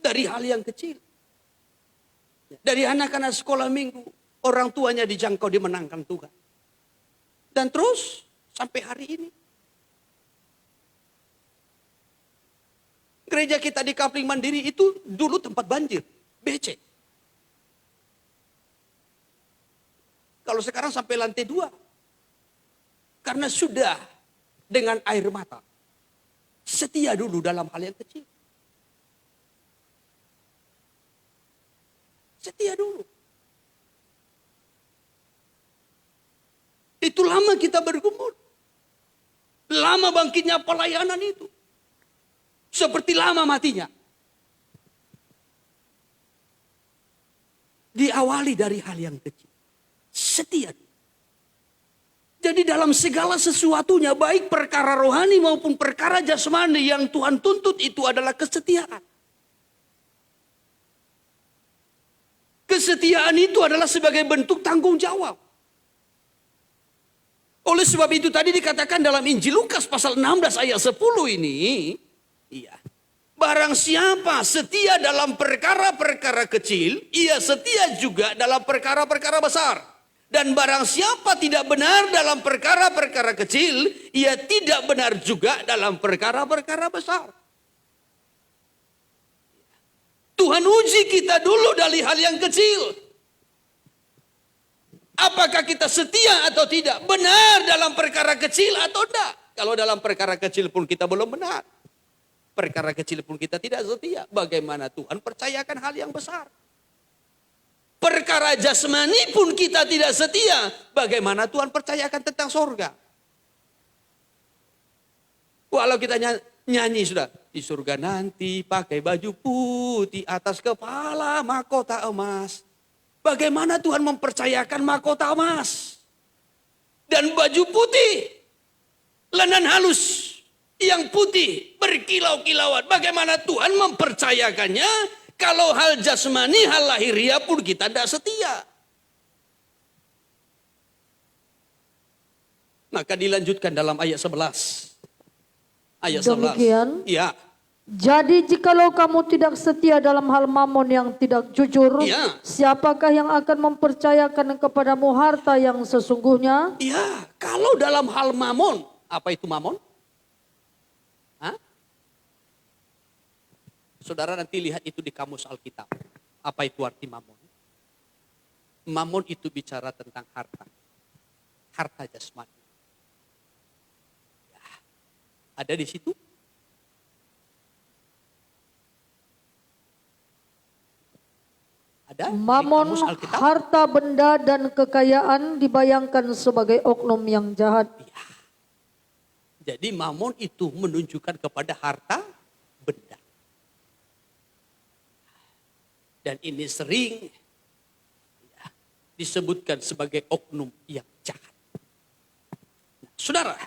Dari hal yang kecil. Dari anak-anak sekolah minggu, orang tuanya dijangkau dimenangkan Tuhan. Dan terus, sampai hari ini. Gereja kita di Kapling Mandiri itu dulu tempat banjir. BC. Kalau sekarang sampai lantai 2. Karena sudah dengan air mata. Setia dulu dalam hal yang kecil. Setia dulu. Itu lama kita bergumul. Lama bangkitnya pelayanan itu. Seperti lama matinya. Diawali dari hal yang kecil. Setia. Jadi dalam segala sesuatunya, baik perkara rohani maupun perkara jasmani, yang Tuhan tuntut itu adalah kesetiaan. Kesetiaan itu adalah sebagai bentuk tanggung jawab. Oleh sebab itu tadi dikatakan dalam Injil Lukas pasal 16 ayat 10 ini, iya, barang siapa setia dalam perkara-perkara kecil, ia setia juga dalam perkara-perkara besar. Dan barang siapa tidak benar dalam perkara-perkara kecil, ia tidak benar juga dalam perkara-perkara besar. Tuhan uji kita dulu dari hal yang kecil. Apakah kita setia atau tidak? Benar dalam perkara kecil atau tidak? Kalau dalam perkara kecil pun kita belum benar. Perkara kecil pun kita tidak setia. Bagaimana Tuhan percayakan hal yang besar? Perkara jasmani pun kita tidak setia. Bagaimana Tuhan percayakan tentang sorga? Walau kita nyanyi sudah. Di surga nanti pakai baju putih, atas kepala mahkota emas. Bagaimana Tuhan mempercayakan mahkota emas? Dan baju putih, lenan halus, yang putih, berkilau-kilauan. Bagaimana Tuhan mempercayakannya? Kalau hal jasmani, hal lahiriah pun kita tidak setia. Maka dilanjutkan dalam ayat 11. Ayat 11. Demikian. Ya. Jadi jikalau kamu tidak setia dalam hal mamon yang tidak jujur, Ya. siapakah yang akan mempercayakan kepadamu harta yang sesungguhnya? Ya, kalau dalam hal mamon, apa itu mamon? Hah? Saudara nanti lihat itu di kamus Alkitab. Apa itu arti mamon? Mamon itu bicara tentang harta. Harta jasmani. Ya, ada di situ? Ada di Mamon, kamus Alkitab? harta, benda, dan kekayaan dibayangkan sebagai oknum yang jahat. Ya. Jadi mamon itu menunjukkan kepada harta, benda. Dan ini sering ya, disebutkan sebagai oknum yang jahat. Nah, saudara,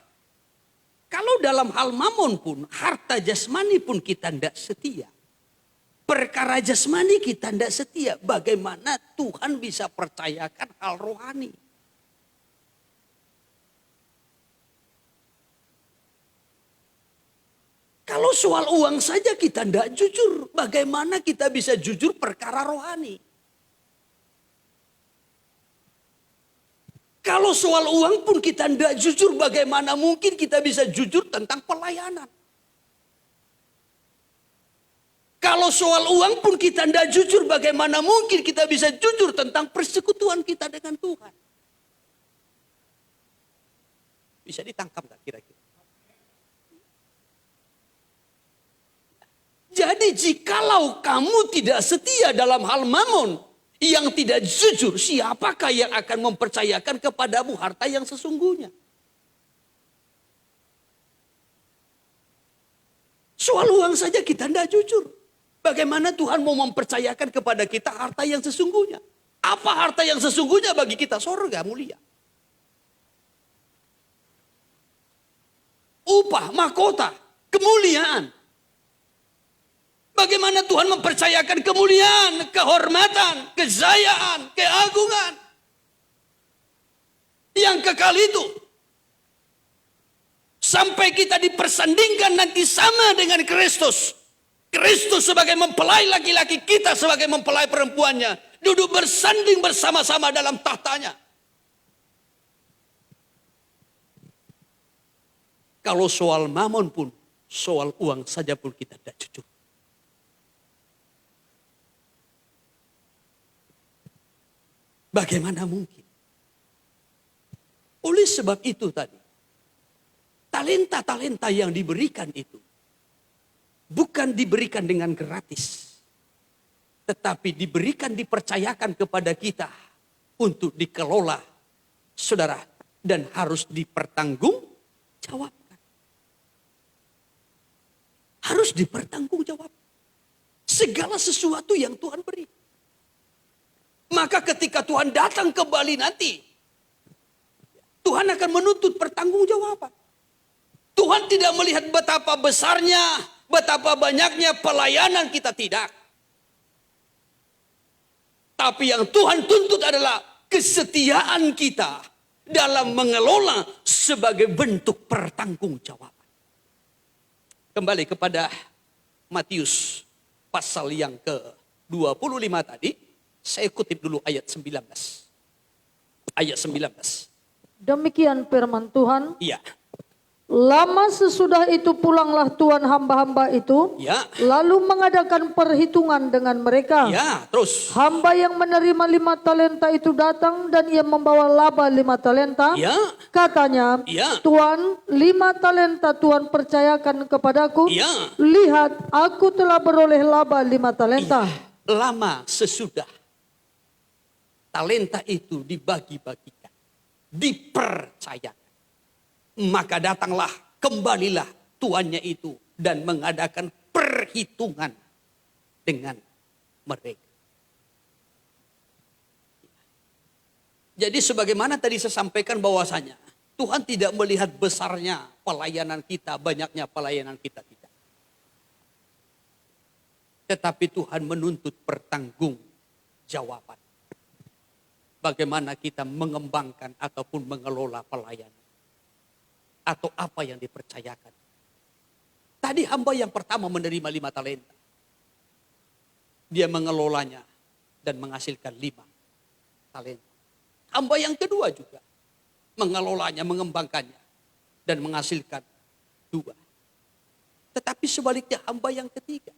kalau dalam hal mamon pun, harta jasmani pun kita tidak setia. Perkara jasmani kita tidak setia. Bagaimana Tuhan bisa percayakan hal rohani? Kalau soal uang saja kita tidak jujur. Bagaimana kita bisa jujur perkara rohani? Kalau soal uang pun kita tidak jujur. Bagaimana mungkin kita bisa jujur tentang pelayanan? Kalau soal uang pun kita tidak jujur, bagaimana mungkin kita bisa jujur tentang persekutuan kita dengan Tuhan? Bisa ditangkap nggak kira-kira? Jadi jikalau kamu tidak setia dalam hal mamon yang tidak jujur, siapakah yang akan mempercayakan kepadamu harta yang sesungguhnya? Soal uang saja kita tidak jujur. Bagaimana Tuhan mau mempercayakan kepada kita harta yang sesungguhnya? Apa harta yang sesungguhnya bagi kita? Sorga mulia. Upah, mahkota, kemuliaan. Bagaimana Tuhan mempercayakan kemuliaan, kehormatan, kejayaan, keagungan. Yang kekal itu. Sampai kita dipersandingkan nanti sama dengan Kristus. Kristus sebagai mempelai laki-laki, kita sebagai mempelai perempuannya. Duduk bersanding bersama-sama dalam tahtanya. Kalau soal mamon pun, soal uang saja pun kita tidak jujur. Bagaimana mungkin? Oleh sebab itu tadi, talenta-talenta yang diberikan itu, bukan diberikan dengan gratis. Tetapi diberikan, dipercayakan kepada kita untuk dikelola, saudara. Dan harus dipertanggungjawabkan. Harus dipertanggungjawabkan. Segala sesuatu yang Tuhan beri. Maka ketika Tuhan datang kembali nanti, Tuhan akan menuntut pertanggungjawaban. Tuhan tidak melihat betapa besarnya, betapa banyaknya pelayanan kita, tidak. Tapi yang Tuhan tuntut adalah kesetiaan kita dalam mengelola sebagai bentuk pertanggungjawaban. Kembali kepada Matius pasal yang ke-25 tadi, saya kutip dulu ayat 19. Ayat 19. Demikian firman Tuhan. Iya. Lama sesudah itu pulanglah tuan hamba-hamba itu, Ya. lalu mengadakan perhitungan dengan mereka. Ya, terus. Hamba yang menerima 5 talenta itu datang dan ia membawa laba 5 talenta. Ya. Katanya, Ya. Tuan, 5 talenta Tuhan percayakan kepadaku. Ya. Lihat, aku telah beroleh laba 5 talenta. Iya. Lama sesudah talenta itu dibagi-bagikan, dipercayakan. Maka datanglah, kembalilah tuannya itu dan mengadakan perhitungan dengan mereka. Jadi sebagaimana tadi saya sampaikan bahwasanya Tuhan tidak melihat besarnya pelayanan kita, banyaknya pelayanan kita, tidak. Tetapi Tuhan menuntut pertanggungjawaban. Bagaimana kita mengembangkan ataupun mengelola pelayanan. Atau apa yang dipercayakan. Tadi hamba yang pertama menerima 5 talenta. Dia mengelolanya dan menghasilkan 5 talenta. Hamba yang kedua juga mengelolanya, mengembangkannya dan menghasilkan 2. Tetapi sebaliknya hamba yang ketiga.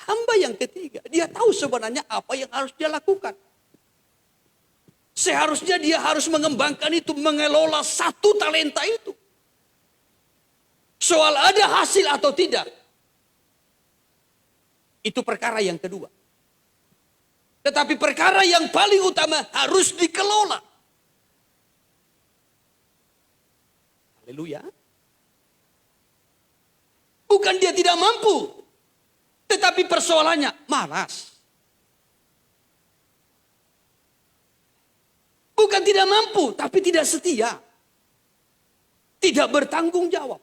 Hamba yang ketiga, dia tahu sebenarnya apa yang harus dia lakukan. Seharusnya dia harus mengembangkan itu, mengelola 1 talenta itu. Soal ada hasil atau tidak, itu perkara yang kedua. Tetapi perkara yang paling utama harus dikelola. Haleluya. Bukan dia tidak mampu, tetapi persoalannya malas. Bukan tidak mampu, tapi tidak setia. Tidak bertanggung jawab.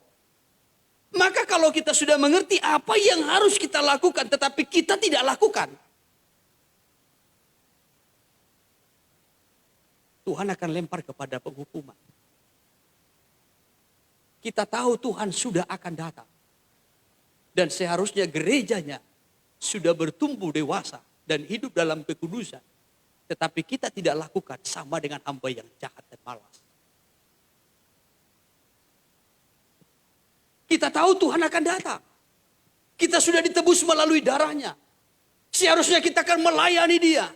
Maka kalau kita sudah mengerti apa yang harus kita lakukan, tetapi kita tidak lakukan, Tuhan akan lempar kepada penghukuman. Kita tahu Tuhan sudah akan datang. Dan seharusnya gerejanya sudah bertumbuh dewasa dan hidup dalam kekudusan. Tetapi kita tidak lakukan, sama dengan hamba yang jahat dan malas. Kita tahu Tuhan akan datang. Kita sudah ditebus melalui darahnya. Seharusnya kita akan melayani dia.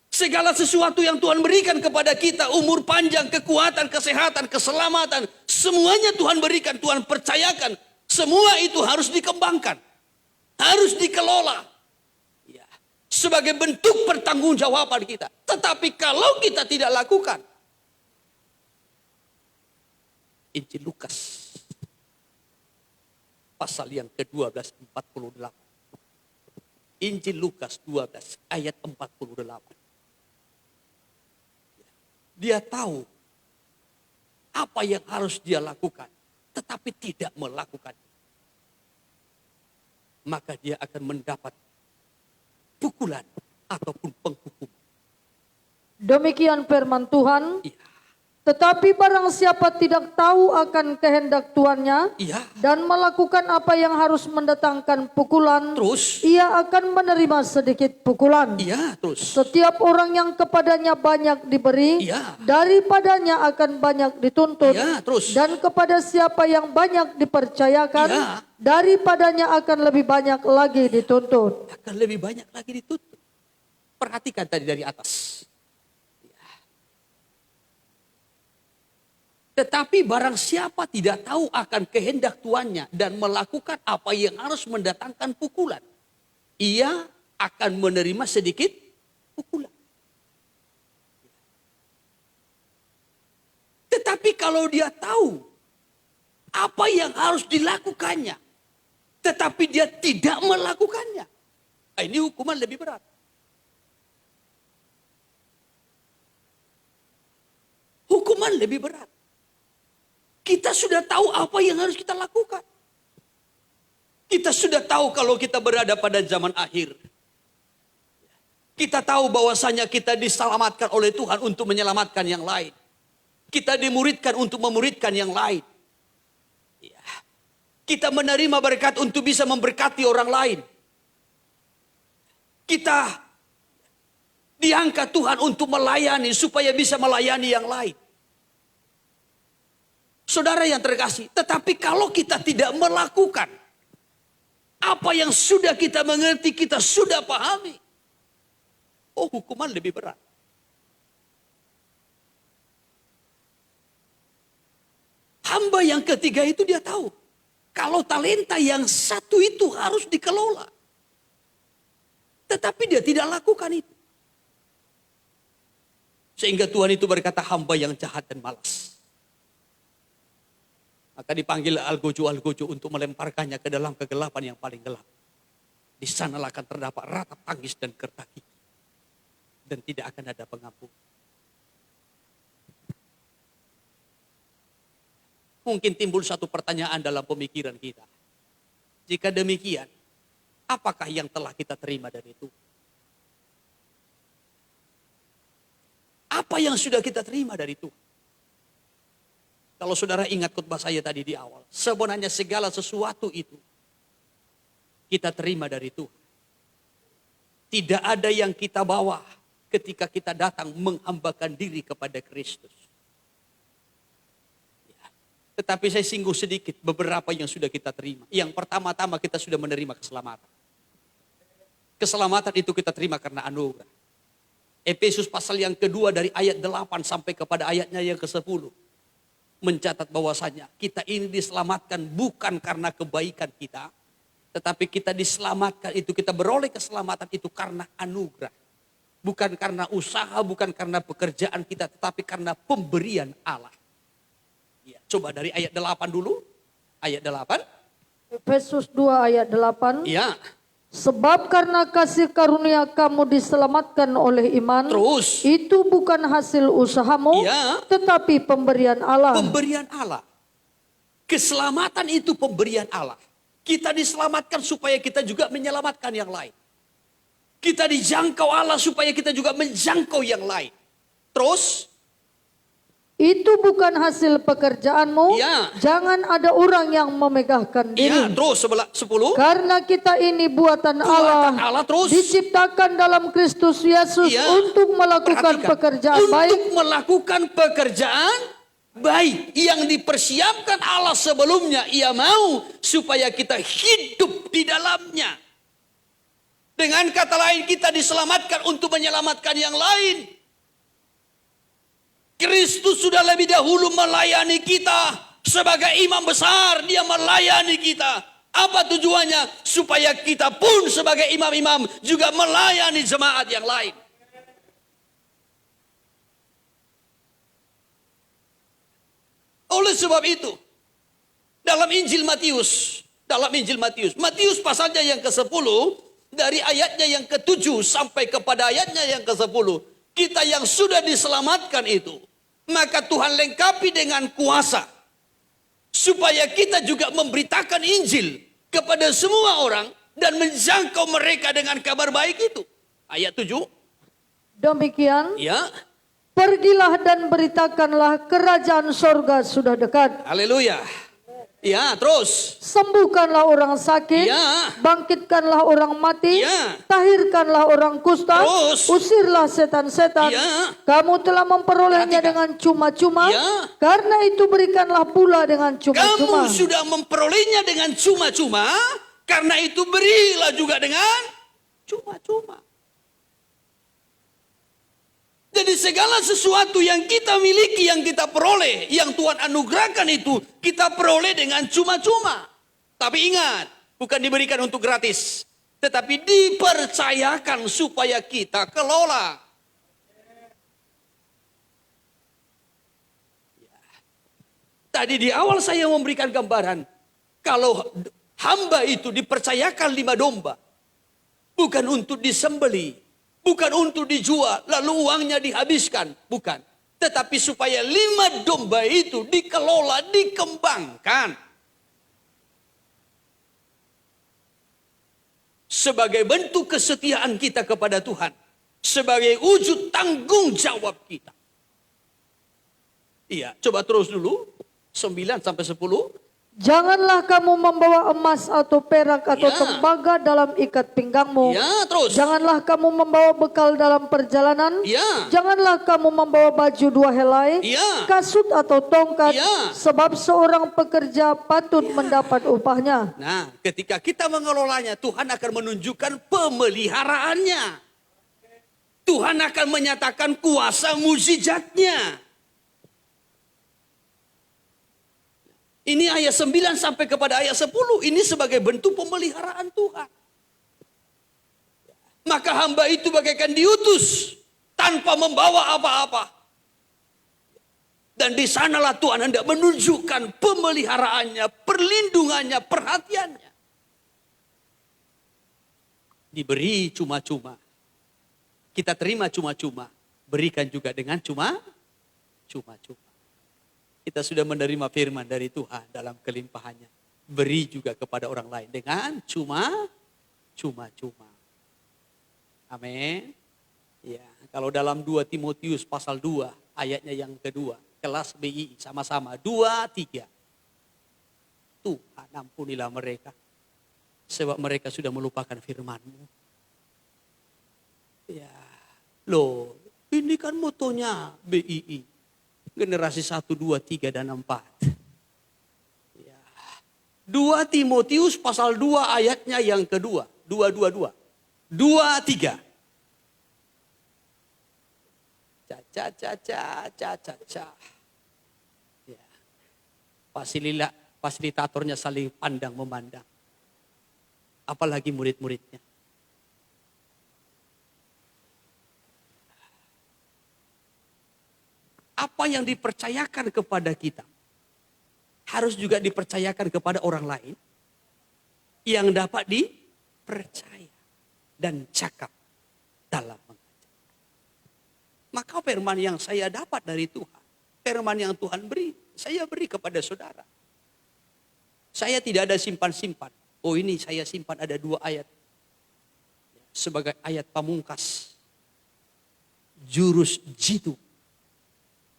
Segala sesuatu yang Tuhan berikan kepada kita, umur panjang, kekuatan, kesehatan, keselamatan, semuanya Tuhan berikan, Tuhan percayakan. Semua itu harus dikembangkan. Harus dikelola. Sebagai bentuk pertanggungjawaban kita. Tetapi kalau kita tidak lakukan, Injil Lukas pasal yang ke-12 48. Injil Lukas 12 ayat 48. Dia tahu apa yang harus dia lakukan, tetapi tidak melakukan. Maka dia akan mendapat pukulan ataupun penghukuman. Demikian firman Tuhan. Iya. Tetapi barang siapa tidak tahu akan kehendak tuannya Iya. dan melakukan apa yang harus mendatangkan pukulan, Terus. ia akan menerima sedikit pukulan. Iya, terus. Setiap orang yang kepadanya banyak diberi, Iya. daripadanya akan banyak dituntut. Iya, terus. Dan kepada siapa yang banyak dipercayakan, Iya. daripadanya akan lebih banyak lagi dituntut. Akan lebih banyak lagi dituntut. Perhatikan tadi dari atas. Tetapi barang siapa tidak tahu akan kehendak tuannya dan melakukan apa yang harus mendatangkan pukulan, ia akan menerima sedikit pukulan. Tetapi kalau dia tahu apa yang harus dilakukannya, tetapi dia tidak melakukannya, ini hukuman lebih berat. Hukuman hukuman lebih berat. Kita sudah tahu apa yang harus kita lakukan. Kita sudah tahu kalau kita berada pada zaman akhir. Kita tahu bahwasanya kita diselamatkan oleh Tuhan untuk menyelamatkan yang lain. Kita dimuridkan untuk memuridkan yang lain. Ya. Kita menerima berkat untuk bisa memberkati orang lain. Kita diangkat Tuhan untuk melayani supaya bisa melayani yang lain. Saudara yang terkasih, tetapi kalau kita tidak melakukan apa yang sudah kita mengerti, kita sudah pahami, oh, hukuman lebih berat. Hamba yang ketiga itu dia tahu kalau talenta yang satu itu harus dikelola. Tetapi dia tidak lakukan itu. Sehingga Tuhan itu berkata, hamba yang jahat dan malas. Maka dipanggil algojo-algojo untuk melemparkannya ke dalam kegelapan yang paling gelap. Di sanalah akan terdapat ratap tangis dan gertak gigi. Dan tidak akan ada pengampun. Mungkin timbul satu pertanyaan dalam pemikiran kita. Jika demikian, apakah yang telah kita terima dari itu? Apa yang sudah kita terima dari Tuhan? Kalau saudara ingat khotbah saya tadi di awal, sebenarnya segala sesuatu itu kita terima dari Tuhan. Tidak ada yang kita bawa ketika kita datang menghambakan diri kepada Kristus. Ya. Tetapi saya singgung sedikit beberapa yang sudah kita terima. Yang pertama-tama kita sudah menerima keselamatan. Keselamatan itu kita terima karena anugerah. Efesus pasal yang kedua dari ayat 8 sampai kepada ayatnya yang ke-10. Mencatat bahwasanya kita ini diselamatkan bukan karena kebaikan kita. Tetapi kita diselamatkan itu, kita beroleh keselamatan itu karena anugerah. Bukan karena usaha, bukan karena pekerjaan kita, tetapi karena pemberian Allah. Ya, coba dari ayat 8 dulu. Ayat 8. Efesus 2 ayat 8. Ya. Sebab karena kasih karunia kamu diselamatkan oleh iman. Terus. Itu bukan hasil usahamu. Ya. Tetapi pemberian Allah. Pemberian Allah. Keselamatan itu pemberian Allah. Kita diselamatkan supaya kita juga menyelamatkan yang lain. Kita dijangkau Allah supaya kita juga menjangkau yang lain. Terus. Itu bukan hasil pekerjaanmu. Ya. Jangan ada orang yang memegahkan diri. Ya, terus 10. Karena kita ini buatan Allah. Terus. Diciptakan dalam Kristus Yesus Ya. untuk melakukan Perhatikan. pekerjaan baik. Untuk melakukan pekerjaan baik yang dipersiapkan Allah sebelumnya. Ia mau supaya kita hidup di dalamnya. Dengan kata lain, kita diselamatkan untuk menyelamatkan yang lain. Kristus sudah lebih dahulu melayani kita. Sebagai imam besar, dia melayani kita. Apa tujuannya? Supaya kita pun sebagai imam-imam juga melayani jemaat yang lain. Oleh sebab itu, dalam Injil Matius, Matius pasalnya yang ke-10, dari ayatnya yang ke-7 sampai kepada ayatnya yang ke-10, kita yang sudah diselamatkan itu, maka Tuhan lengkapi dengan kuasa, supaya kita juga memberitakan Injil kepada semua orang, dan menjangkau mereka dengan kabar baik itu. Ayat 7. Demikian. Ya. Pergilah dan beritakanlah kerajaan sorga sudah dekat. Haleluya. Ya, terus. Sembuhkanlah orang sakit. Ya. Bangkitkanlah orang mati. Ya. Tahirkanlah orang kusta. Terus. Usirlah setan-setan. Ya. Kamu telah memperolehnya Perhatikan. dengan cuma-cuma. Ya. Karena itu berikanlah pula dengan cuma-cuma. Kamu sudah memperolehnya dengan cuma-cuma. Karena itu berilah juga dengan cuma-cuma. Jadi segala sesuatu yang kita miliki, yang kita peroleh, yang Tuhan anugerahkan itu, kita peroleh dengan cuma-cuma. Tapi ingat, bukan diberikan untuk gratis. Tetapi dipercayakan supaya kita kelola. Tadi di awal saya memberikan gambaran. Kalau hamba itu dipercayakan 5 domba. Bukan untuk disembeli. Bukan untuk dijual, lalu uangnya dihabiskan. Bukan. Tetapi supaya 5 domba itu dikelola, dikembangkan. Sebagai bentuk kesetiaan kita kepada Tuhan. Sebagai wujud tanggung jawab kita. Iya, coba terus dulu. 9 sampai 10. Janganlah kamu membawa emas atau perak atau Ya. tembaga dalam ikat pinggangmu. Ya, terus. Janganlah kamu membawa bekal dalam perjalanan. Ya. Janganlah kamu membawa baju 2 helai, Ya. kasut atau tongkat, Ya. sebab seorang pekerja patut mendapat upahnya. Nah, ketika kita mengelolanya, Tuhan akan menunjukkan pemeliharaannya. Tuhan akan menyatakan kuasa mukjizatnya. Ini ayat 9 sampai kepada ayat 10. Ini sebagai bentuk pemeliharaan Tuhan. Maka hamba itu bagaikan diutus tanpa membawa apa-apa. Dan di sanalah Tuhan hendak menunjukkan pemeliharaannya, perlindungannya, perhatiannya. Diberi cuma-cuma. Kita terima cuma-cuma. Berikan juga dengan cuma-cuma. Kita sudah menerima firman dari Tuhan dalam kelimpahannya. Beri juga kepada orang lain dengan cuma-cuma. Amin. Ya, kalau dalam 2 Timotius pasal 2 ayatnya yang kedua, kelas BI sama-sama 2, 3. Tuhan ampunilah mereka, sebab mereka sudah melupakan firman-Mu. Ya, loh, ini kan motonya BII. Generasi 1, 2, 3, dan 4. Ya. 2 Timotius pasal 2 ayatnya yang kedua. 2, 3. Ya. Fasilitatornya saling pandang memandang. Apalagi murid-muridnya. Apa yang dipercayakan kepada kita harus juga dipercayakan kepada orang lain yang dapat dipercaya dan cakap dalam mengajar. Maka firman yang saya dapat dari Tuhan, firman yang Tuhan beri, saya beri kepada saudara. Saya tidak ada simpan-simpan. Oh, ini saya simpan ada 2 ayat sebagai ayat pamungkas, jurus jitu.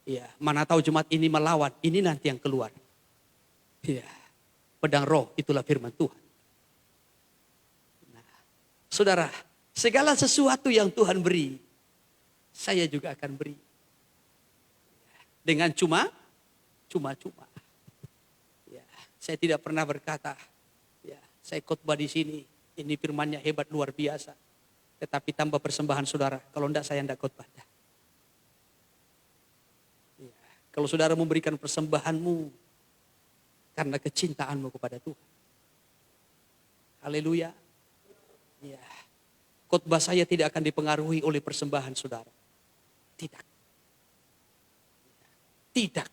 Ya, mana tahu jemaat ini melawan, ini nanti yang keluar. Ya, pedang roh itulah firman Tuhan. Nah, saudara, segala sesuatu yang Tuhan beri, saya juga akan beri. Dengan cuma. Ya, saya tidak pernah berkata, ya, saya khotbah di sini, ini firmannya hebat luar biasa. Tetapi tambah persembahan saudara, kalau enggak saya enggak khotbah. Kalau saudara memberikan persembahanmu karena kecintaanmu kepada Tuhan. Haleluya. Ya. Khotbah saya tidak akan dipengaruhi oleh persembahan saudara. Tidak. Tidak.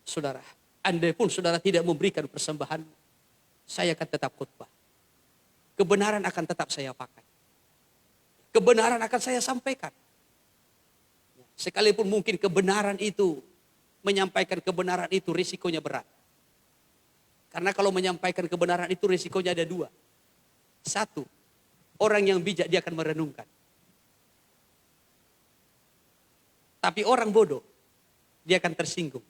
Saudara, andai pun saudara tidak memberikan persembahan, saya akan tetap khotbah. Kebenaran akan tetap saya pakai. Kebenaran akan saya sampaikan. Sekalipun mungkin kebenaran itu, menyampaikan kebenaran itu risikonya berat. Karena kalau menyampaikan kebenaran itu risikonya ada 2. 1, orang yang bijak dia akan merenungkan. Tapi orang bodoh, dia akan tersinggung.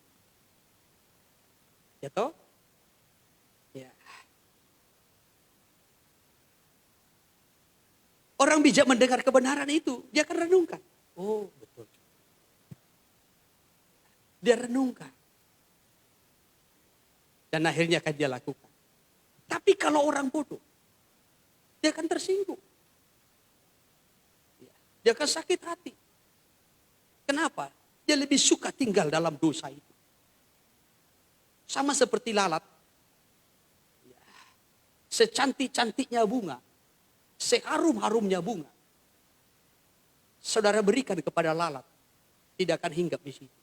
Ya toh? Ya. Orang bijak mendengar kebenaran itu, dia akan renungkan. Oh, betul. Dia renungkan. Dan akhirnya akan dia lakukan. Tapi kalau orang bodoh, dia akan tersinggung. Dia akan sakit hati. Kenapa? Dia lebih suka tinggal dalam dosa itu. Sama seperti lalat. Secantik-cantiknya bunga, seharum-harumnya bunga, saudara berikan kepada lalat, tidak akan hinggap di situ.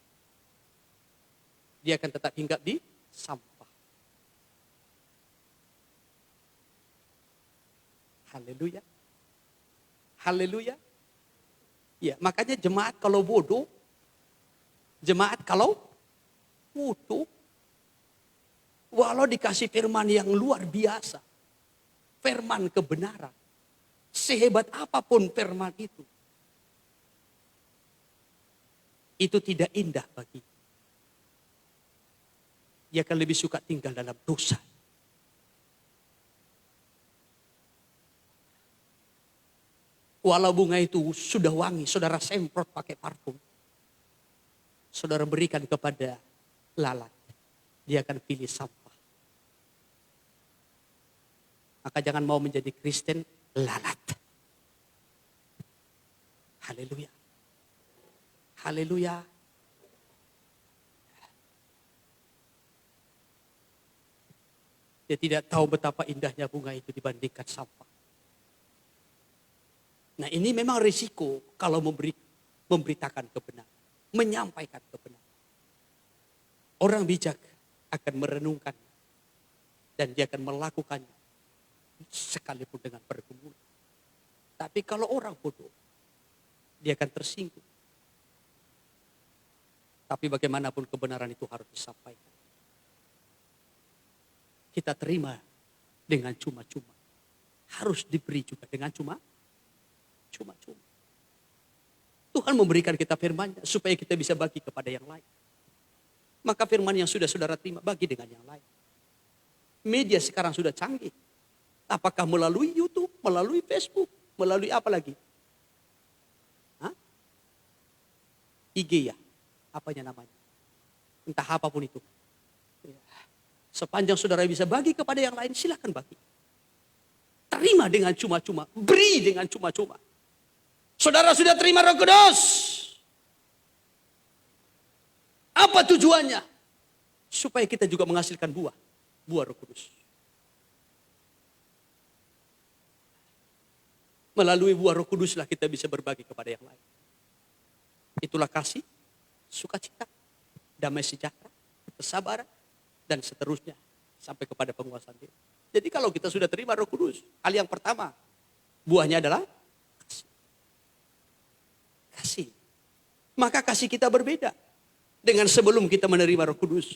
Dia akan tetap hinggap di sampah. Haleluya. Haleluya. Ya, makanya jemaat kalau bodoh, walau dikasih firman yang luar biasa, firman kebenaran, sehebat apapun firman itu tidak indah bagi. Dia akan lebih suka tinggal dalam dosa. Walau bunga itu sudah wangi, saudara semprot pakai parfum, saudara berikan kepada lalat, dia akan pilih sampah. Maka jangan mau menjadi Kristen lalat. Haleluya. Haleluya. Dia tidak tahu betapa indahnya bunga itu dibandingkan sampah. Nah, ini memang risiko kalau memberitakan kebenaran, menyampaikan kebenaran. Orang bijak akan merenungkan dan dia akan melakukannya sekalipun dengan pergumulan. Tapi kalau orang bodoh, dia akan tersinggung. Tapi bagaimanapun kebenaran itu harus disampaikan. Kita terima dengan cuma-cuma. Harus diberi juga dengan cuma-cuma. Tuhan memberikan kita firman-Nya supaya kita bisa bagi kepada yang lain. Maka firman yang sudah saudara terima, bagi dengan yang lain. Media sekarang sudah canggih. Apakah melalui YouTube, melalui Facebook, melalui apa lagi? IG ya? Apanya namanya? Entah apapun itu. Sepanjang saudara bisa bagi kepada yang lain, silakan bagi. Terima dengan cuma-cuma, beri dengan cuma-cuma. Saudara sudah terima Roh Kudus. Apa tujuannya? Supaya kita juga menghasilkan buah Roh Kudus. Melalui buah Roh Kuduslah kita bisa berbagi kepada yang lain. Itulah kasih, sukacita, damai sejahtera, kesabaran, dan seterusnya sampai kepada penguasaan diri. Jadi kalau kita sudah terima Roh Kudus, hal yang pertama, buahnya adalah kasih. Maka kasih kita berbeda dengan sebelum kita menerima Roh Kudus.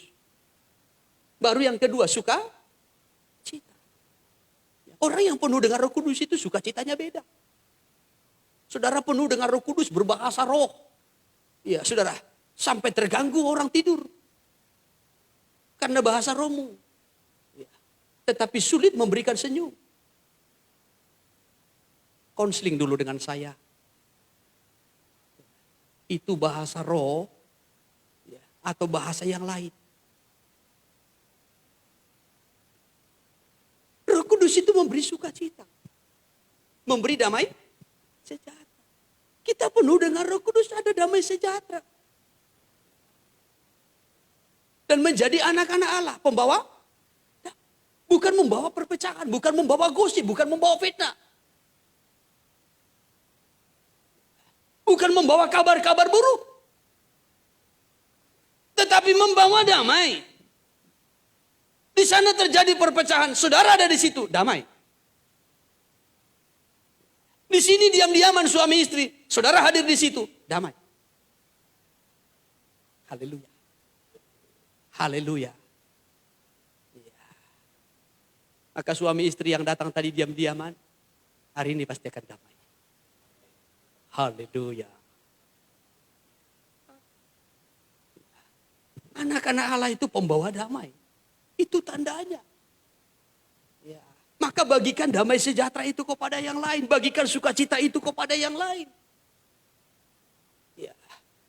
Baru yang kedua, sukacita. Orang yang penuh dengan Roh Kudus itu sukacitanya beda. Saudara penuh dengan Roh Kudus berbahasa roh. Ya, saudara, sampai terganggu orang tidur. Karena bahasa rohmu. Ya. Tetapi sulit memberikan senyum. Konseling dulu dengan saya. Itu bahasa roh. Ya, atau bahasa yang lain. Roh Kudus itu memberi sukacita. Memberi damai sejahtera. Kita penuh dengan Roh Kudus, ada damai sejahtera. Dan menjadi anak-anak Allah, pembawa. Bukan membawa perpecahan, bukan membawa gosip, bukan membawa fitnah. Bukan membawa kabar-kabar buruk. Tetapi membawa damai. Di sana terjadi perpecahan, saudara ada di situ, damai. Di sini diam-diaman suami istri, saudara hadir di situ, damai. Haleluya. Haleluya. Ya. Maka suami istri yang datang tadi diam-diaman, hari ini pasti akan damai. Haleluya. Anak-anak Allah itu pembawa damai. Itu tandanya. Ya. Maka bagikan damai sejahtera itu kepada yang lain. Bagikan sukacita itu kepada yang lain. Ya.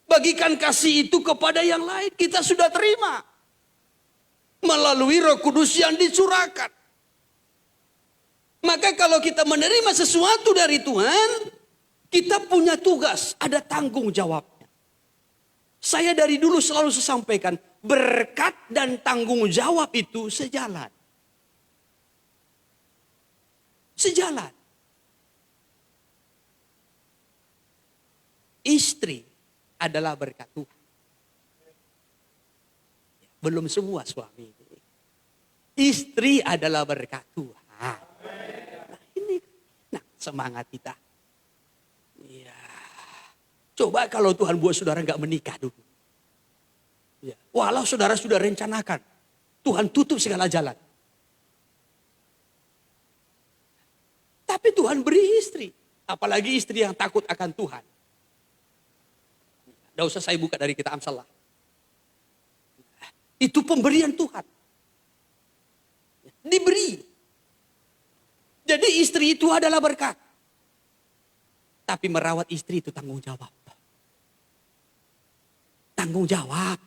Bagikan kasih itu kepada yang lain. Kita sudah terima. Melalui Roh Kudus yang dicurahkan. Maka kalau kita menerima sesuatu dari Tuhan, kita punya tugas, ada tanggung jawabnya. Saya dari dulu selalu sampaikan, berkat dan tanggung jawab itu sejalan. Sejalan. Istri adalah berkat Tuhan. Belum semua suami. Istri adalah berkat Tuhan. Nah ini, nah semangat kita. Ya, Coba kalau Tuhan buat saudara nggak menikah dulu. Ya. Walau saudara sudah rencanakan, Tuhan tutup segala jalan. Tapi Tuhan beri istri. Apalagi istri yang takut akan Tuhan. Tidak usah saya buka dari kitab Amsal lah. Itu pemberian Tuhan. Diberi. Jadi istri itu adalah berkat. Tapi merawat istri itu tanggung jawab. Tanggung jawab.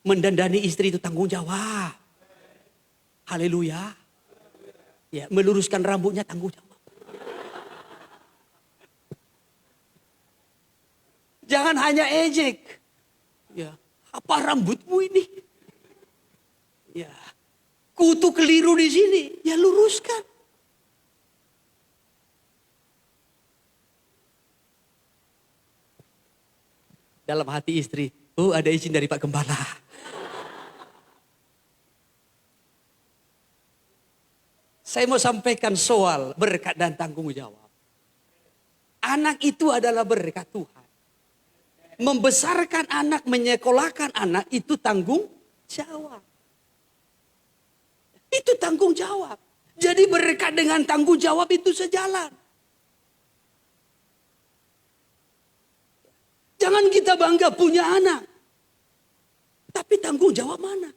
Mendandani istri itu tanggung jawab. Haleluya. Ya, meluruskan rambutnya tanggung jawab. Jangan hanya ejek. Ya, apa rambutmu ini? Ya, kutu keliru di sini. Ya luruskan. Dalam hati istri, oh ada izin dari Pak Gembala. Saya mau sampaikan soal berkat dan tanggung jawab. Anak itu adalah berkat Tuhan. Membesarkan anak, menyekolahkan anak itu tanggung jawab. Itu tanggung jawab. Jadi berkat dengan tanggung jawab itu sejalan. Jangan kita bangga punya anak. Tapi tanggung jawab mana?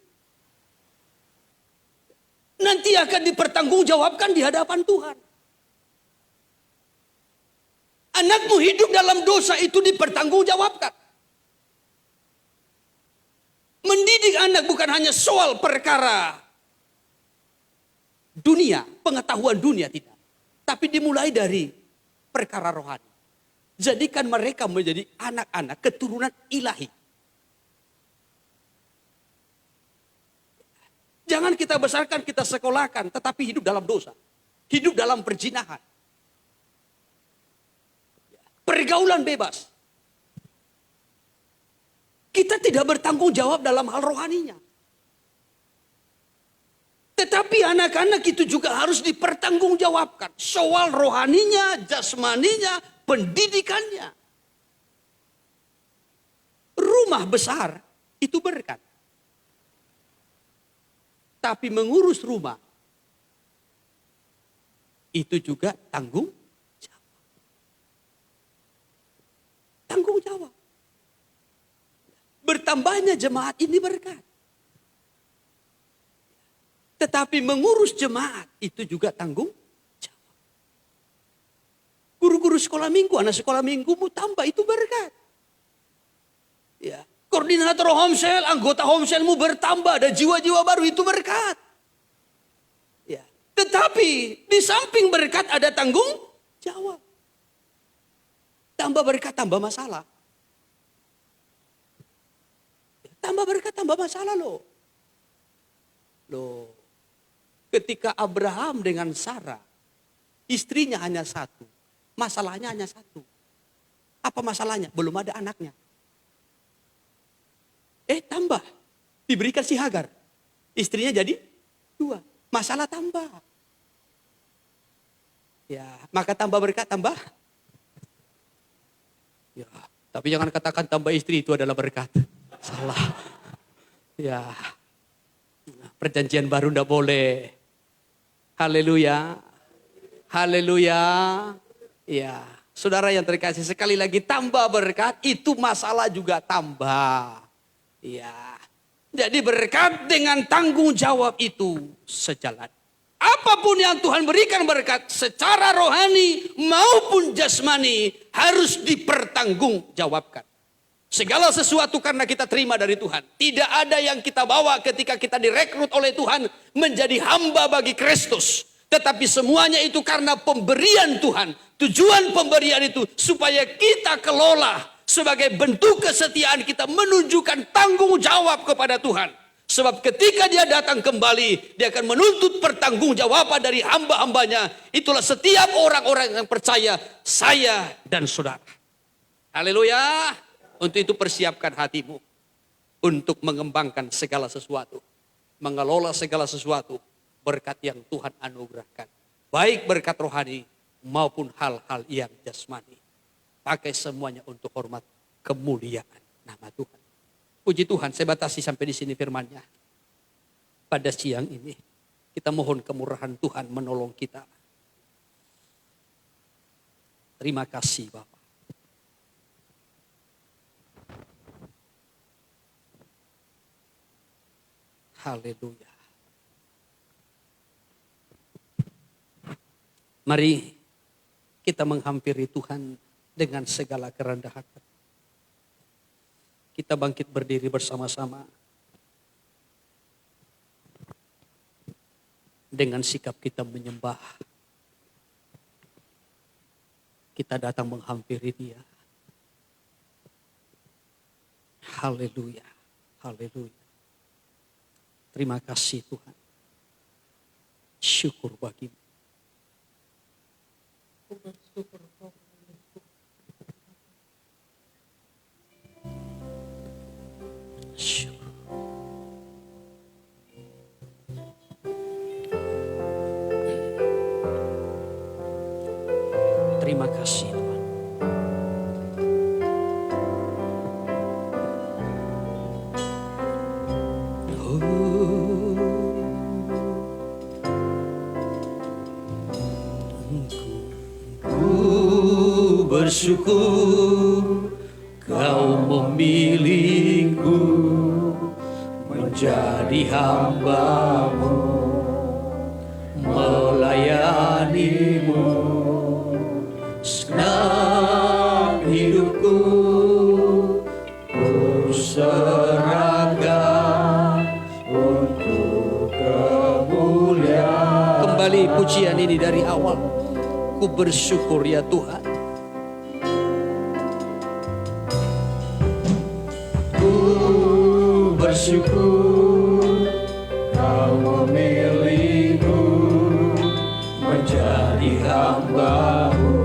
Nanti akan dipertanggungjawabkan di hadapan Tuhan. Anakmu hidup dalam dosa itu dipertanggungjawabkan. Mendidik anak bukan hanya soal perkara dunia, pengetahuan dunia tidak. Tapi dimulai dari perkara rohani. Jadikan mereka menjadi anak-anak keturunan ilahi. Jangan kita besarkan, kita sekolahkan, tetapi hidup dalam dosa. Hidup dalam perzinahan. Pergaulan bebas. Kita tidak bertanggung jawab dalam hal rohaninya. Tetapi anak-anak itu juga harus dipertanggungjawabkan. Soal rohaninya, jasmaninya, pendidikannya. Rumah besar itu berkat. Tapi mengurus rumah itu juga tanggung jawab. Tanggung jawab. Bertambahnya jemaat ini berkat. Tetapi mengurus jemaat itu juga tanggung jawab. Guru-guru sekolah minggu, anak sekolah minggumu tambah itu berkat. Ya. Koordinator homesel, anggota homeselmu bertambah, ada jiwa-jiwa baru itu berkat. Ya. Tetapi di samping berkat ada tanggung jawab. Tambah berkat, tambah masalah. Tambah berkat, tambah masalah loh. Loh. Ketika Abraham dengan Sarah, istrinya hanya satu. Masalahnya hanya satu. Apa masalahnya? Belum ada anaknya. Tambah. Diberikan si Hagar. Istrinya jadi 2. Masalah tambah. Ya, maka tambah berkat, tambah. Ya, tapi jangan katakan tambah istri itu adalah berkat. Salah. Ya. Perjanjian baru enggak boleh. Haleluya. Haleluya. Ya. Saudara yang terkasih, sekali lagi tambah berkat, itu masalah juga tambah. Ya, jadi berkat dengan tanggung jawab itu sejalan. Apapun yang Tuhan berikan berkat secara rohani maupun jasmani harus dipertanggungjawabkan. Segala sesuatu karena kita terima dari Tuhan. Tidak ada yang kita bawa ketika kita direkrut oleh Tuhan menjadi hamba bagi Kristus. Tetapi semuanya itu karena pemberian Tuhan. Tujuan pemberian itu supaya kita kelola. Sebagai bentuk kesetiaan kita menunjukkan tanggung jawab kepada Tuhan. Sebab ketika dia datang kembali, dia akan menuntut pertanggungjawaban dari hamba-hambanya. Itulah setiap orang-orang yang percaya, saya dan saudara. Haleluya. Untuk itu persiapkan hatimu. Untuk mengembangkan segala sesuatu. Mengelola segala sesuatu. Berkat yang Tuhan anugerahkan. Baik berkat rohani maupun hal-hal yang jasmani. pakai semuanya untuk hormat kemuliaan nama Tuhan. Puji Tuhan, saya batasi sampai di sini firman-Nya. Pada siang ini, kita mohon kemurahan Tuhan menolong kita. Terima kasih Bapak. Haleluya. Mari kita menghampiri Tuhan dengan segala kerendahan. Kita bangkit berdiri bersama-sama. Dengan sikap kita menyembah. Kita datang menghampiri Dia. Haleluya. Haleluya. Terima kasih Tuhan. Syukur bagimu. Syukur. Terima kasih Tuhan. Ku bersyukur Kau memilihku menjadi hamba-Mu, melayani-Mu. Segenap hidupku ku serahkan untuk kemuliaan. Kembali pujian ini dari awal. Ku bersyukur ya Tuhan. Ku bersyukur Kau memilihku menjadi hamba-Mu,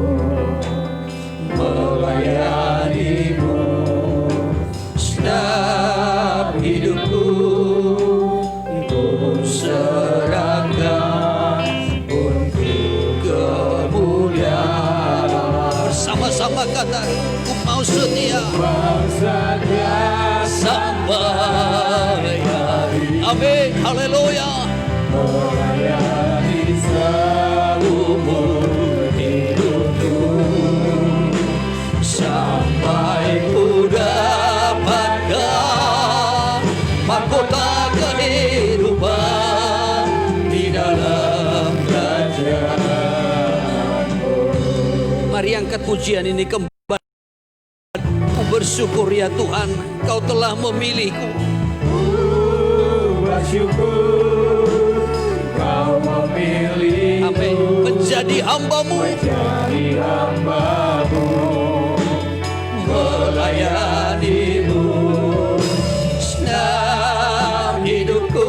melayani-Mu. Segenap hidupku ku serahkan untuk kemuliaan. Bersama-sama kata, ku mau setia sampai hari. Amin, haleluya. Melayani seumur hidupku sampai ku dapatkan mahkota kehidupan di dalam kerajaan-Mu. Mari angkat pujian ini kembali. Ku bersyukur ya Tuhan, Kau telah memilihku. Ku bersyukur Kau memilih. Amin. Menjadi hamba-Mu, menjadi hamba-Mu, melayani-Mu. Segenap hidupku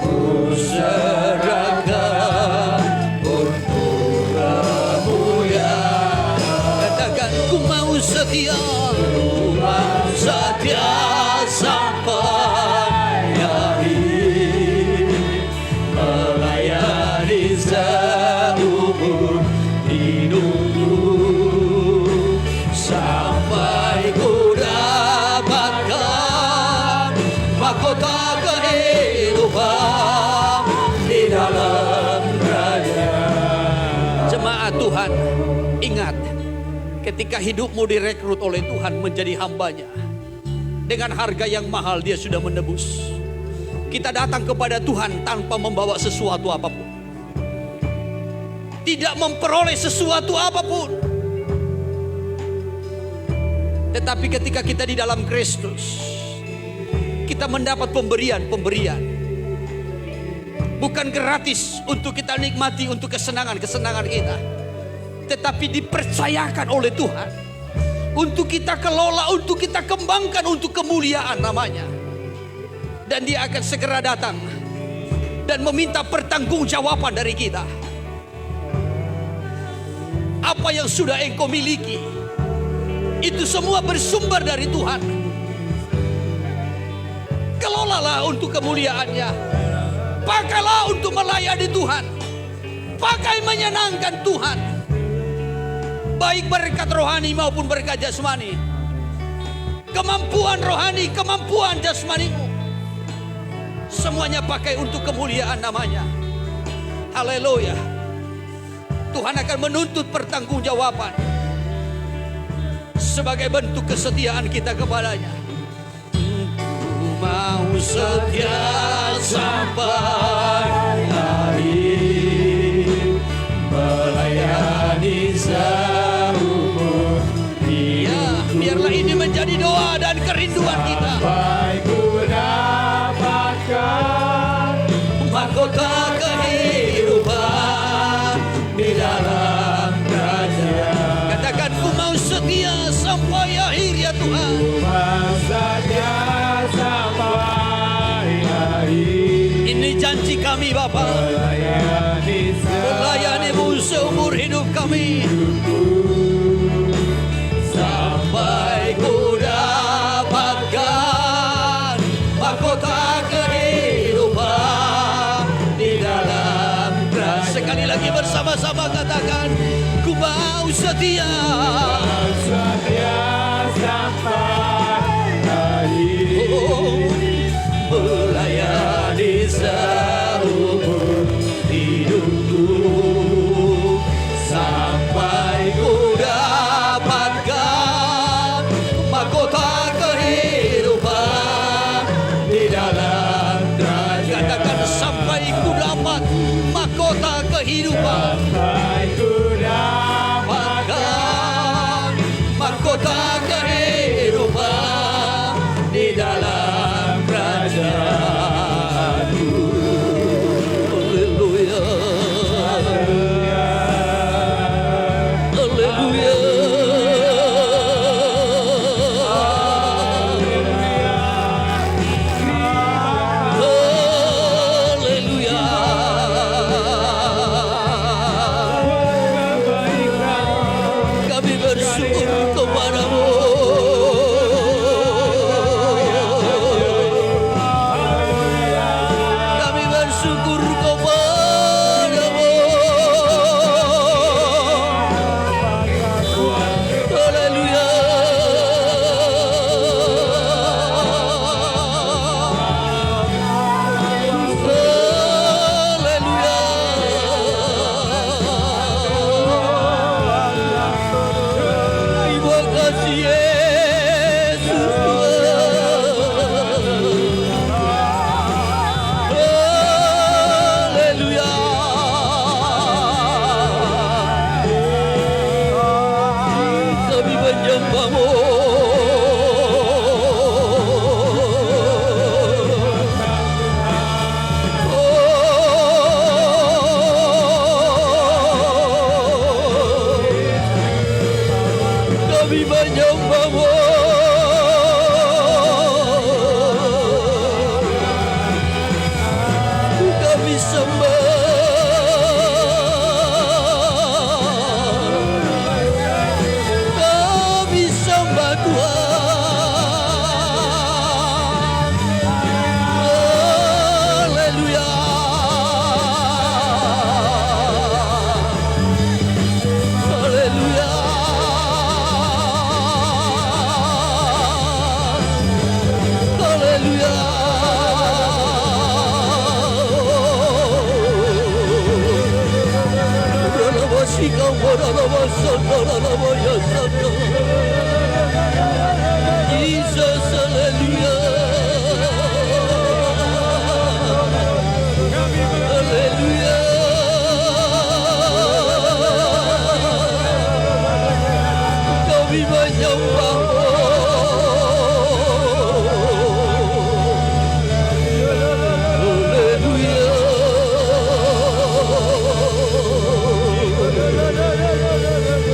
ku serahkan untuk kemuliaan. Katakan, ku mau setia, ku mau setia sampai akhir, melayani seumur hidupku sampai ku dapatkan mahkota kehidupan di dalam kerajaan. Jemaat Tuhan, ingat, ketika hidupmu direkrut oleh Tuhan menjadi hambanya, dengan harga yang mahal Dia sudah menebus. Kita datang kepada Tuhan tanpa membawa sesuatu apapun, tidak memperoleh sesuatu apapun. Tetapi ketika kita di dalam Kristus, kita mendapat pemberian-pemberian. Bukan gratis untuk kita nikmati untuk kesenangan-kesenangan kita, tetapi dipercayakan oleh Tuhan untuk kita kelola, untuk kita kembangkan untuk kemuliaan namanya. Dan Dia akan segera datang dan meminta pertanggungjawaban dari kita. Apa yang sudah engkau miliki, itu semua bersumber dari Tuhan. Kelolalah untuk kemuliaan-Nya. Pakailah untuk melayani Tuhan. Pakai menyenangkan Tuhan. baik berkat rohani maupun berkat jasmani. Kemampuan rohani, kemampuan jasmanimu, semuanya pakai untuk kemuliaan namanya. Haleluya. Tuhan akan menuntut pertanggungjawaban sebagai bentuk kesetiaan kita kepadanya. Ku mau setia sampai akhir, melayani seumur hidup. Ya, biarlah ini menjadi doa dan kerinduan kita. Sampai ku dapatkan mahkota kehidupan di dalam kerajaan. Katakan, ku mau setia sampai akhir ya Tuhan. saja sampai akhir. Ini janji kami Bapa, melayani-Mu seumur hidup kami. Sampai ku dapatkan mahkota kehidupan di dalam kerajaan. Sekali lagi bersama-sama katakan, ku mau setia. Setia sampai akhir. Melayani seumur hidupku, sampai ku dapatkan mahkota kehidupan di dalam kerajaan. Katakan, sampai ku dapat mahkota kehidupan. Sampai ku Dapatkan mahkota kehidupan di dalam kerajaanmu. Haleluya. Haleluya. Kami bersyukur kepadamu. Kami bersyukur kepadamu. Haleluya. Terima kasih Yesus. Haleluya. Kami menyembah-Mu. Kami menyembah-Mu. Kami sembah. Kami sembah Tuhan. Haleluya. Haleluya. Haleluya. Jesus, haleluya. Haleluya. Kami menyembah-Mu. Haleluya.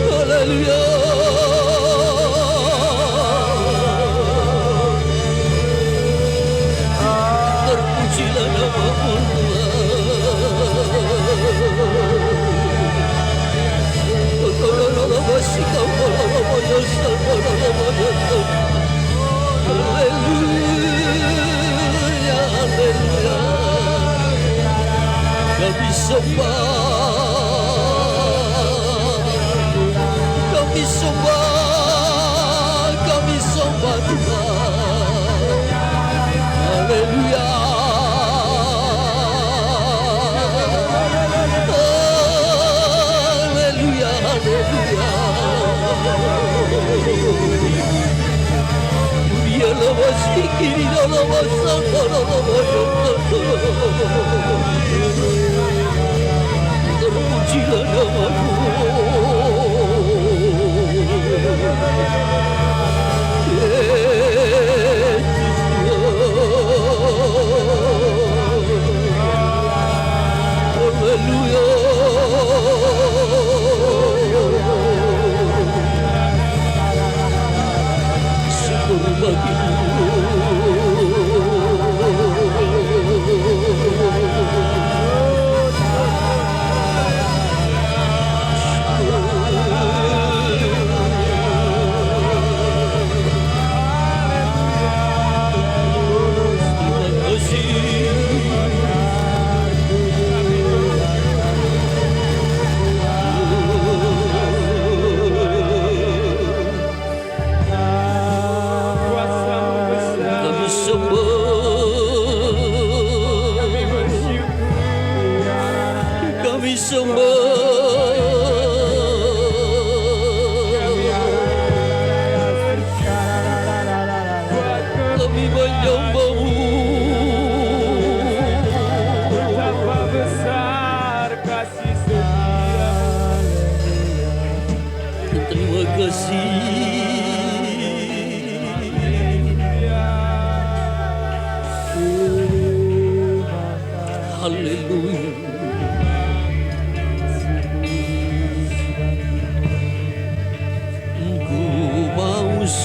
Haleluya. Terpujilah nama-Mu Haleluya. Haleluya. Kami sembah, Terpujilah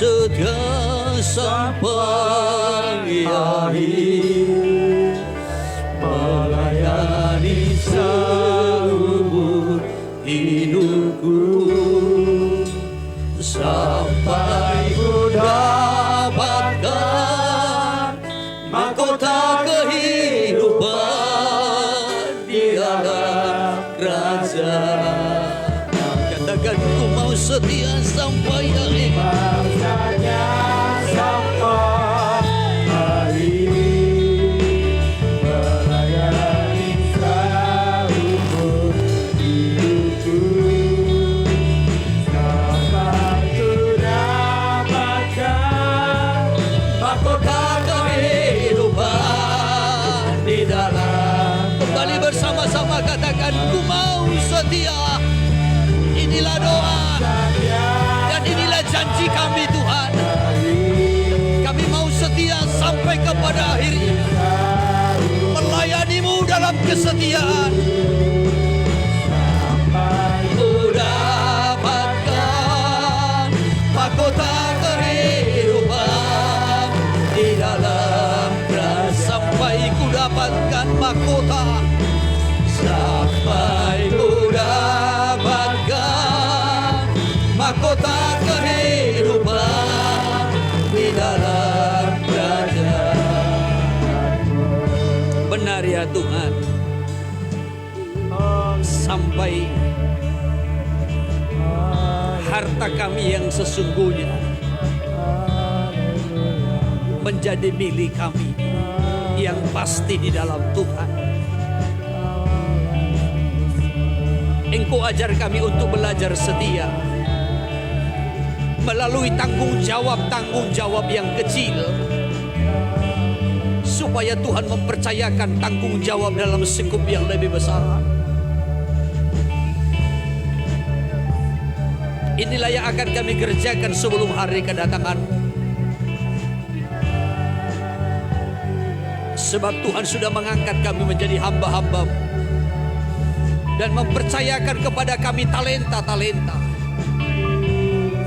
setia sampai akhir, melayani seumur hidupku, sampai ku dapatkan mahkota kehidupan di dalam kerajaan. Katakan ku mau setia sampai akhir. Bersama-sama katakan ku mau setia. Inilah doa dan inilah janji kami Tuhan. Kami mau setia sampai kepada akhirnya, melayanimu dalam kesetiaan. Ku dapatkan mahkota kehidupan di dalam kerajaan. Sampai ku dapatkan mahkota, sampai ku dapatkan mahkota kehidupan di dalam kerajaan. Benar ya Tuhan, sampai harta kami yang sesungguhnya menjadi milik kami yang pasti di dalam Tuhan. Engkau ajar kami untuk belajar setia melalui tanggung jawab yang kecil, supaya Tuhan mempercayakan tanggung jawab dalam skup yang lebih besar. Inilah yang akan kami kerjakan sebelum hari kedatangan. Sebab Tuhan sudah mengangkat kami menjadi hamba-hamba dan mempercayakan kepada kami talenta-talenta,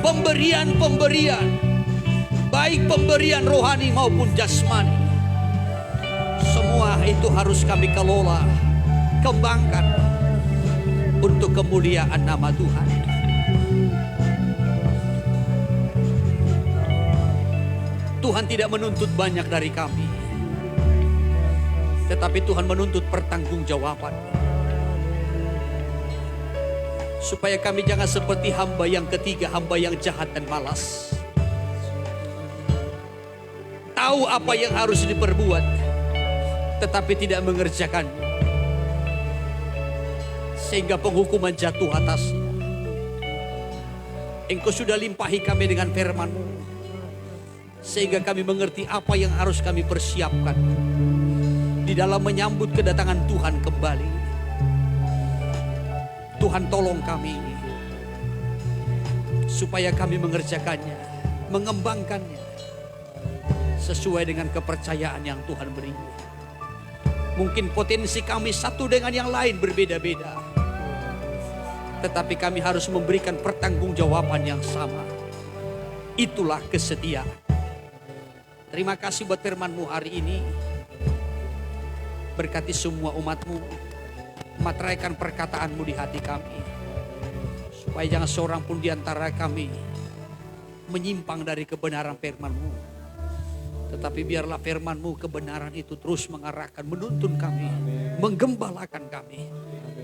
pemberian-pemberian, baik pemberian rohani maupun jasmani. Semua itu harus kami kelola, kembangkan untuk kemuliaan nama Tuhan. Tuhan tidak menuntut banyak dari kami, tetapi Tuhan menuntut pertanggungjawaban. Supaya kami jangan seperti hamba yang ketiga, hamba yang jahat dan malas. Tahu apa yang harus diperbuat, tetapi tidak mengerjakan, sehingga penghukuman jatuh atasnya. Engkau sudah limpahi kami dengan firman-Mu, Sehingga kami mengerti apa yang harus kami persiapkan di dalam menyambut kedatangan Tuhan kembali. Tuhan tolong kami supaya kami mengerjakannya, mengembangkannya sesuai dengan kepercayaan yang Tuhan beri. Mungkin potensi kami satu dengan yang lain berbeda-beda, tetapi kami harus memberikan pertanggungjawaban yang sama. Itulah kesetiaan. Terima kasih buat firman-Mu hari ini. Berkati semua umat-Mu. Materaikan perkataan-Mu di hati kami. Supaya jangan seorang pun di antara kami menyimpang dari kebenaran firman-Mu. Tetapi biarlah firman-Mu, kebenaran itu terus mengarahkan, menuntun kami, menggembalakan kami.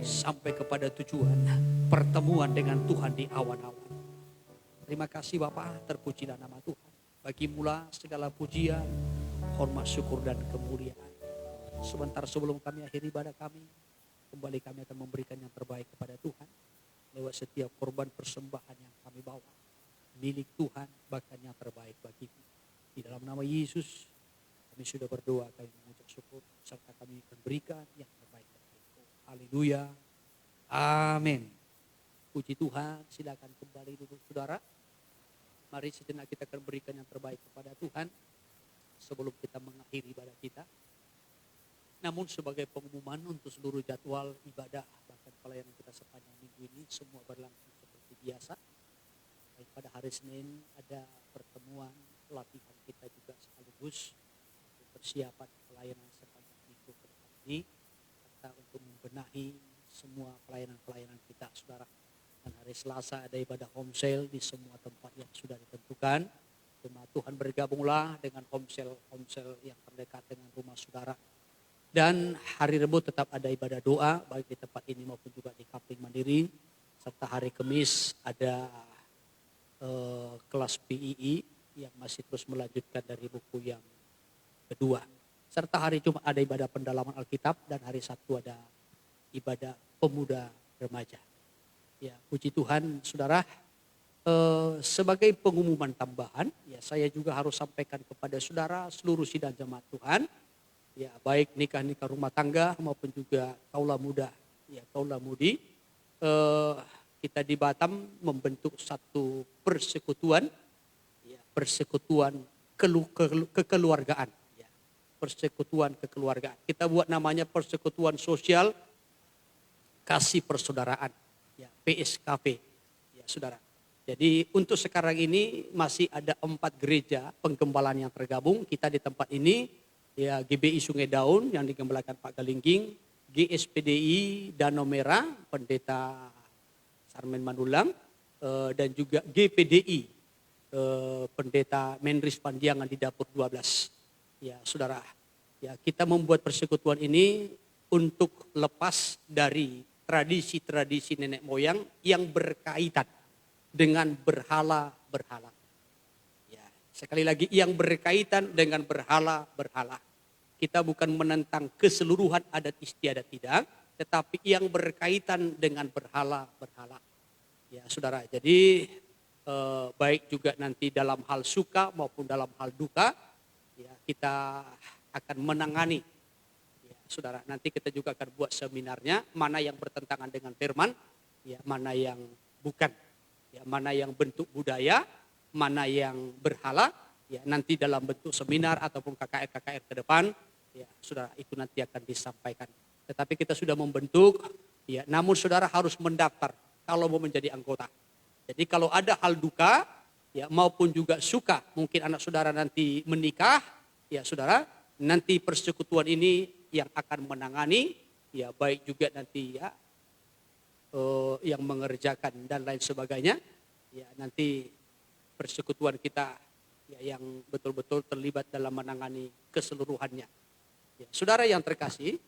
Sampai kepada tujuan pertemuan dengan Tuhan di awan-awan. Terima kasih Bapa, terpujilah nama Tuhan. Bagi mula segala pujian, hormat, syukur, dan kemuliaan. Sebentar sebelum kami akhiri ibadah kami, kembali kami akan memberikan yang terbaik kepada Tuhan. Lewat setiap korban persembahan yang kami bawa. Milik Tuhan, bahkan yang terbaik bagimu. Di dalam nama Yesus, kami sudah berdoa, kami mengucap syukur, serta kami akan berikan yang terbaik bagimu. Haleluya. Amin. Puji Tuhan, silakan kembali duduk saudara. Mari sejenak kita akan berikan yang terbaik kepada Tuhan sebelum kita mengakhiri ibadah kita. Namun sebagai pengumuman untuk seluruh jadwal ibadah bahkan pelayanan kita sepanjang minggu ini semua berlangsung seperti biasa. Baik pada hari Senin ada pertemuan latihan kita juga sekaligus untuk persiapan pelayanan sepanjang minggu ke depan ini serta untuk membenahi semua pelayanan-pelayanan kita saudara. Dan hari Selasa ada ibadah home sale di semua tempat yang sudah ditentukan. Jemaat Tuhan bergabunglah dengan home sale yang terdekat dengan rumah saudara. Dan hari Rabu tetap ada ibadah doa baik di tempat ini maupun juga di Kapling Mandiri. Serta hari Kamis ada kelas PII yang masih terus melanjutkan dari buku yang kedua. Serta hari Jumat ada ibadah pendalaman Alkitab dan hari Sabtu ada ibadah pemuda remaja. Ya, puji Tuhan, saudara. Sebagai pengumuman tambahan, ya saya juga harus sampaikan kepada saudara seluruh sidang jemaat Tuhan, ya baik nikah rumah tangga maupun juga kaula muda, ya kaula mudi. Kita di Batam membentuk satu persekutuan, ya persekutuan kekeluargaan, ya persekutuan kekeluargaan. Kita buat namanya persekutuan sosial kasih persaudaraan. Ya, PSKP, ya saudara. Jadi untuk sekarang ini masih ada 4 gereja penggembalaan yang tergabung. Kita di tempat ini, ya GBI Sungai Daun yang digembalakan Pak Galingging, GSPDI Danau Merah, Pendeta Sarmen Manulang, dan juga GPDI, Pendeta Menris Pandiangan di Dapur 12. Ya saudara, ya kita membuat persekutuan ini untuk lepas dari tradisi-tradisi nenek moyang yang berkaitan dengan berhala-berhala. Ya, sekali lagi yang berkaitan dengan berhala-berhala. Kita bukan menentang keseluruhan adat istiadat tidak, tetapi yang berkaitan dengan berhala-berhala. Ya, saudara. Jadi baik juga nanti dalam hal suka maupun dalam hal duka, ya kita akan menangani. Saudara, nanti kita juga akan buat seminarnya, mana yang bertentangan dengan firman, ya mana yang bukan, ya mana yang bentuk budaya, mana yang berhala, ya nanti dalam bentuk seminar ataupun KKR ke depan, ya saudara itu nanti akan disampaikan. Tetapi kita sudah membentuk, ya namun saudara harus mendaftar kalau mau menjadi anggota. Jadi kalau ada hal duka, ya maupun juga suka, mungkin anak saudara nanti menikah, ya saudara, nanti persekutuan ini yang akan menangani, ya baik juga nanti ya yang mengerjakan dan lain sebagainya, ya nanti persekutuan kita ya yang betul-betul terlibat dalam menangani keseluruhannya. Ya, saudara yang terkasih,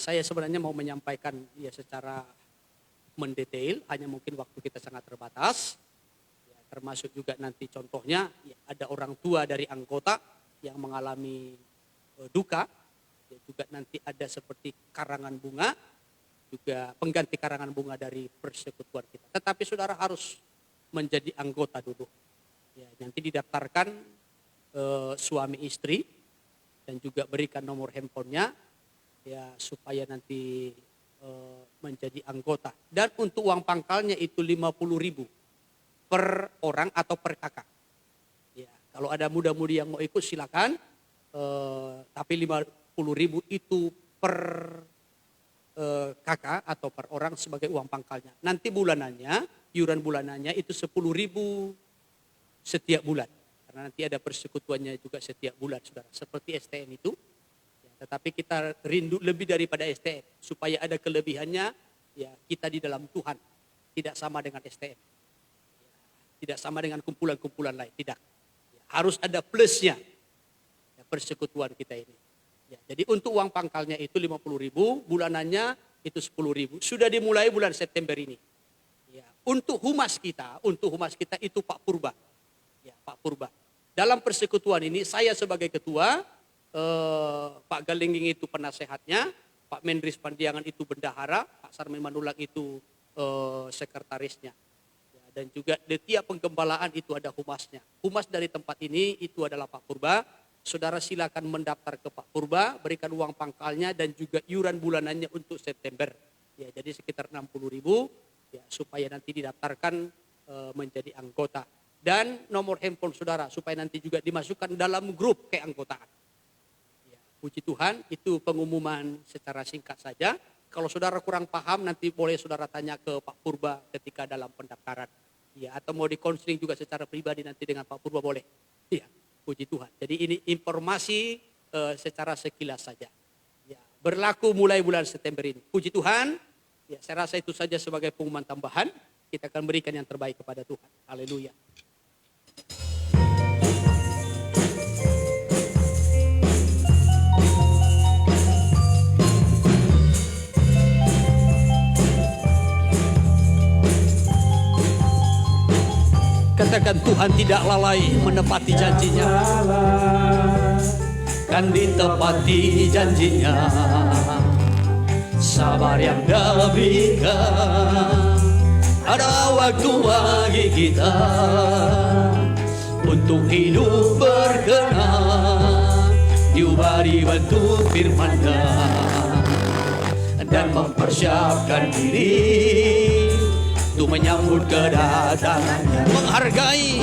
saya sebenarnya mau menyampaikan ya secara mendetail, hanya mungkin waktu kita sangat terbatas. Ya, termasuk juga nanti contohnya ya, ada orang tua dari anggota yang mengalami duka, ya juga nanti ada seperti karangan bunga, juga pengganti karangan bunga dari persekutuan kita. Tetapi saudara harus menjadi anggota dulu. Ya, nanti didaftarkan suami istri dan juga berikan nomor handphonenya ya supaya nanti menjadi anggota. Dan untuk uang pangkalnya itu 50.000 per orang atau per kakak. Ya, kalau ada muda-mudi yang mau ikut silakan. Tapi 50.000 itu per kakak atau per orang sebagai uang pangkalnya. Nanti bulanannya, iuran bulanannya itu 10.000 setiap bulan. Karena nanti ada persekutuannya juga setiap bulan, saudara. Seperti STM itu. Ya, tetapi kita rindu lebih daripada STM. Supaya ada kelebihannya, ya kita di dalam Tuhan. Tidak sama dengan STM. Ya, tidak sama dengan kumpulan-kumpulan lain. Tidak. Ya, harus ada plusnya. Ya, persekutuan kita ini. Ya, jadi untuk uang pangkalnya itu 50.000, bulanannya itu 10.000. Sudah dimulai bulan September ini. Ya, untuk humas kita itu Pak Purba. Ya, Pak Purba. Dalam persekutuan ini saya sebagai ketua, Pak Galengging itu penasehatnya, Pak Mendris Pandiangan itu bendahara, Pak Sarmen Manulang itu sekretarisnya. Ya, dan juga di tiap penggembalaan itu ada humasnya. Humas dari tempat ini itu adalah Pak Purba. Saudara silakan mendaftar ke Pak Purba, berikan uang pangkalnya dan juga iuran bulanannya untuk September. Ya, jadi sekitar 60.000 ya, supaya nanti didaftarkan menjadi anggota. Dan nomor handphone saudara supaya nanti juga dimasukkan dalam grup keanggotaan. Ya, puji Tuhan, itu pengumuman secara singkat saja. Kalau saudara kurang paham nanti boleh saudara tanya ke Pak Purba ketika dalam pendaftaran. Ya, atau mau dikonseling juga secara pribadi nanti dengan Pak Purba boleh. Ya. Puji Tuhan. Jadi ini informasi secara sekilas saja. Ya, berlaku mulai bulan September ini. Puji Tuhan. Ya, saya rasa itu saja sebagai pengumuman tambahan. Kita akan berikan yang terbaik kepada Tuhan. Haleluya. Katakan Tuhan tidak lalai menepati janjinya. Kan ditepati janjinya. Sabar yang diberikan. Ada waktu bagi kita untuk hidup berkenan. Diubari bantu firman-Nya dan mempersiapkan diri untuk menyambut kedatangannya. Menghargai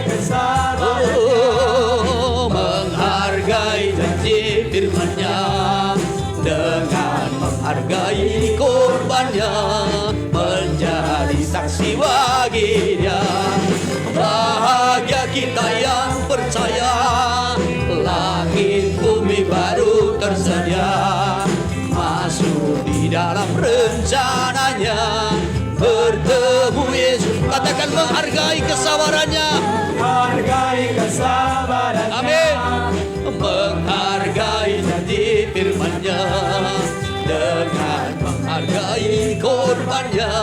kesabarannya, menghargai janji firman-Nya, dengan menghargai korbannya, menjadi saksi bagi Dia. Bahagia kita yang percaya, langit bumi baru tersedia, masuk di dalam rencananya, bertemu Yesus. Katakan menghargai kesabarannya. Amin. Menghargai janji firman-Nya, dengan menghargai korbannya,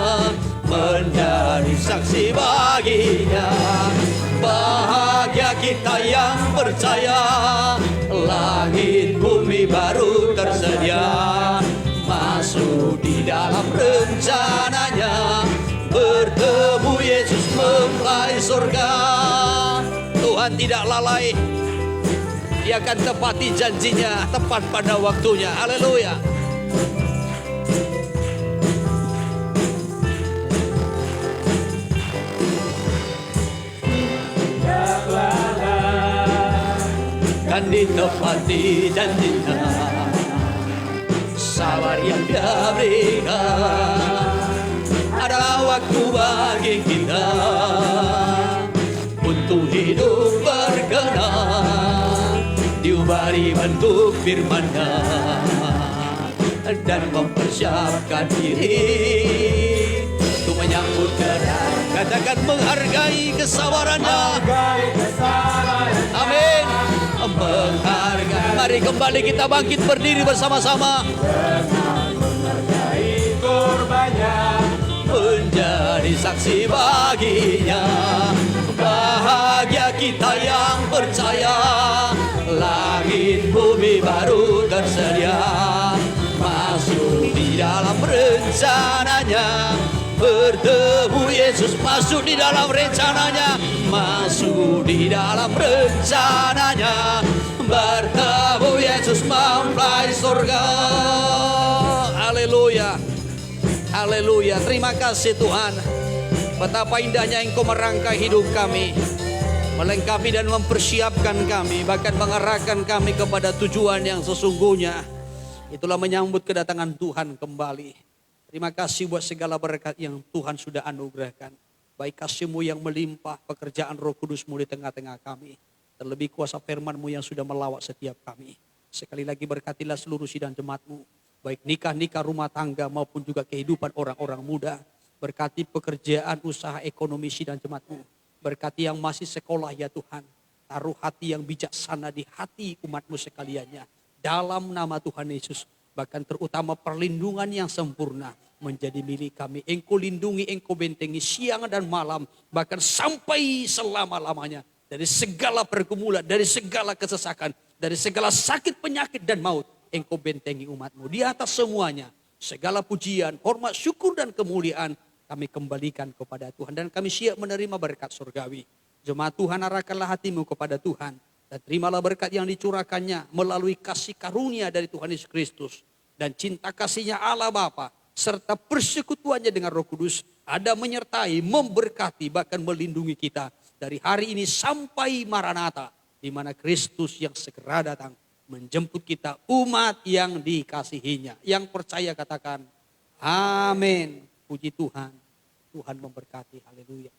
menjadi saksi baginya. Bahagia kita yang percaya, langit bumi baru tersedia, masuk di dalam rencananya, bertemu Yesus mempelai surga. Tuhan tidak lalai, Dia akan tepati janjinya tepat pada waktunya. Haleluya. Kan ditepati janjinya, sabar yang Dia berikan. Adalah waktu bagi kita untuk hidup berkenan, diubari bentuk firman-Nya dan mempersiapkan diri untuk menyambut kedatangan. Katakan menghargai kesabarannya. Amin. Menghargai. Mari kembali kita bangkit berdiri bersama-sama. Menghargai korbannya, menjadi saksi baginya. Bahagia kita yang percaya, langit bumi baru tersedia, masuk di dalam rencananya, bertemu Yesus, masuk di dalam rencananya, masuk di dalam rencananya, bertemu Yesus mempelai surga. Haleluya, haleluya. Terima kasih Tuhan, betapa indahnya Engkau merangkai hidup kami, melengkapi dan mempersiapkan kami, bahkan mengarahkan kami kepada tujuan yang sesungguhnya. Itulah menyambut kedatangan Tuhan kembali. Terima kasih buat segala berkat yang Tuhan sudah anugerahkan. Baik kasih-Mu yang melimpah, pekerjaan Roh Kudus-Mu di tengah-tengah kami. Terlebih kuasa firman-Mu yang sudah melawat setiap kami. Sekali lagi berkatilah seluruh sidang jemaat-Mu. Baik nikah-nikah, rumah tangga maupun juga kehidupan orang-orang muda. Berkati pekerjaan, usaha, ekonomi sidang jemaat-Mu. Berkati yang masih sekolah ya Tuhan. Taruh hati yang bijaksana di hati umat-Mu sekaliannya. Dalam nama Tuhan Yesus. Bahkan terutama perlindungan yang sempurna menjadi milik kami. Engkau lindungi, Engkau bentengi siang dan malam. Bahkan sampai selama-lamanya. Dari segala pergumulan, dari segala kesesakan, dari segala sakit, penyakit dan maut. Engkau bentengi umat-Mu. Di atas semuanya, segala pujian, hormat, syukur dan kemuliaan kami kembalikan kepada Tuhan. Dan kami siap menerima berkat surgawi. Jemaat Tuhan, arahkanlah hatimu kepada Tuhan. Dan terimalah berkat yang dicurahkannya melalui kasih karunia dari Tuhan Yesus Kristus. Dan cinta kasihnya Allah Bapa serta persekutuannya dengan Roh Kudus ada menyertai, memberkati, bahkan melindungi kita dari hari ini sampai Maranatha, di mana Kristus yang segera datang menjemput kita, umat yang dikasihinya. Yang percaya katakan amin. Puji Tuhan. Tuhan memberkati. Haleluya.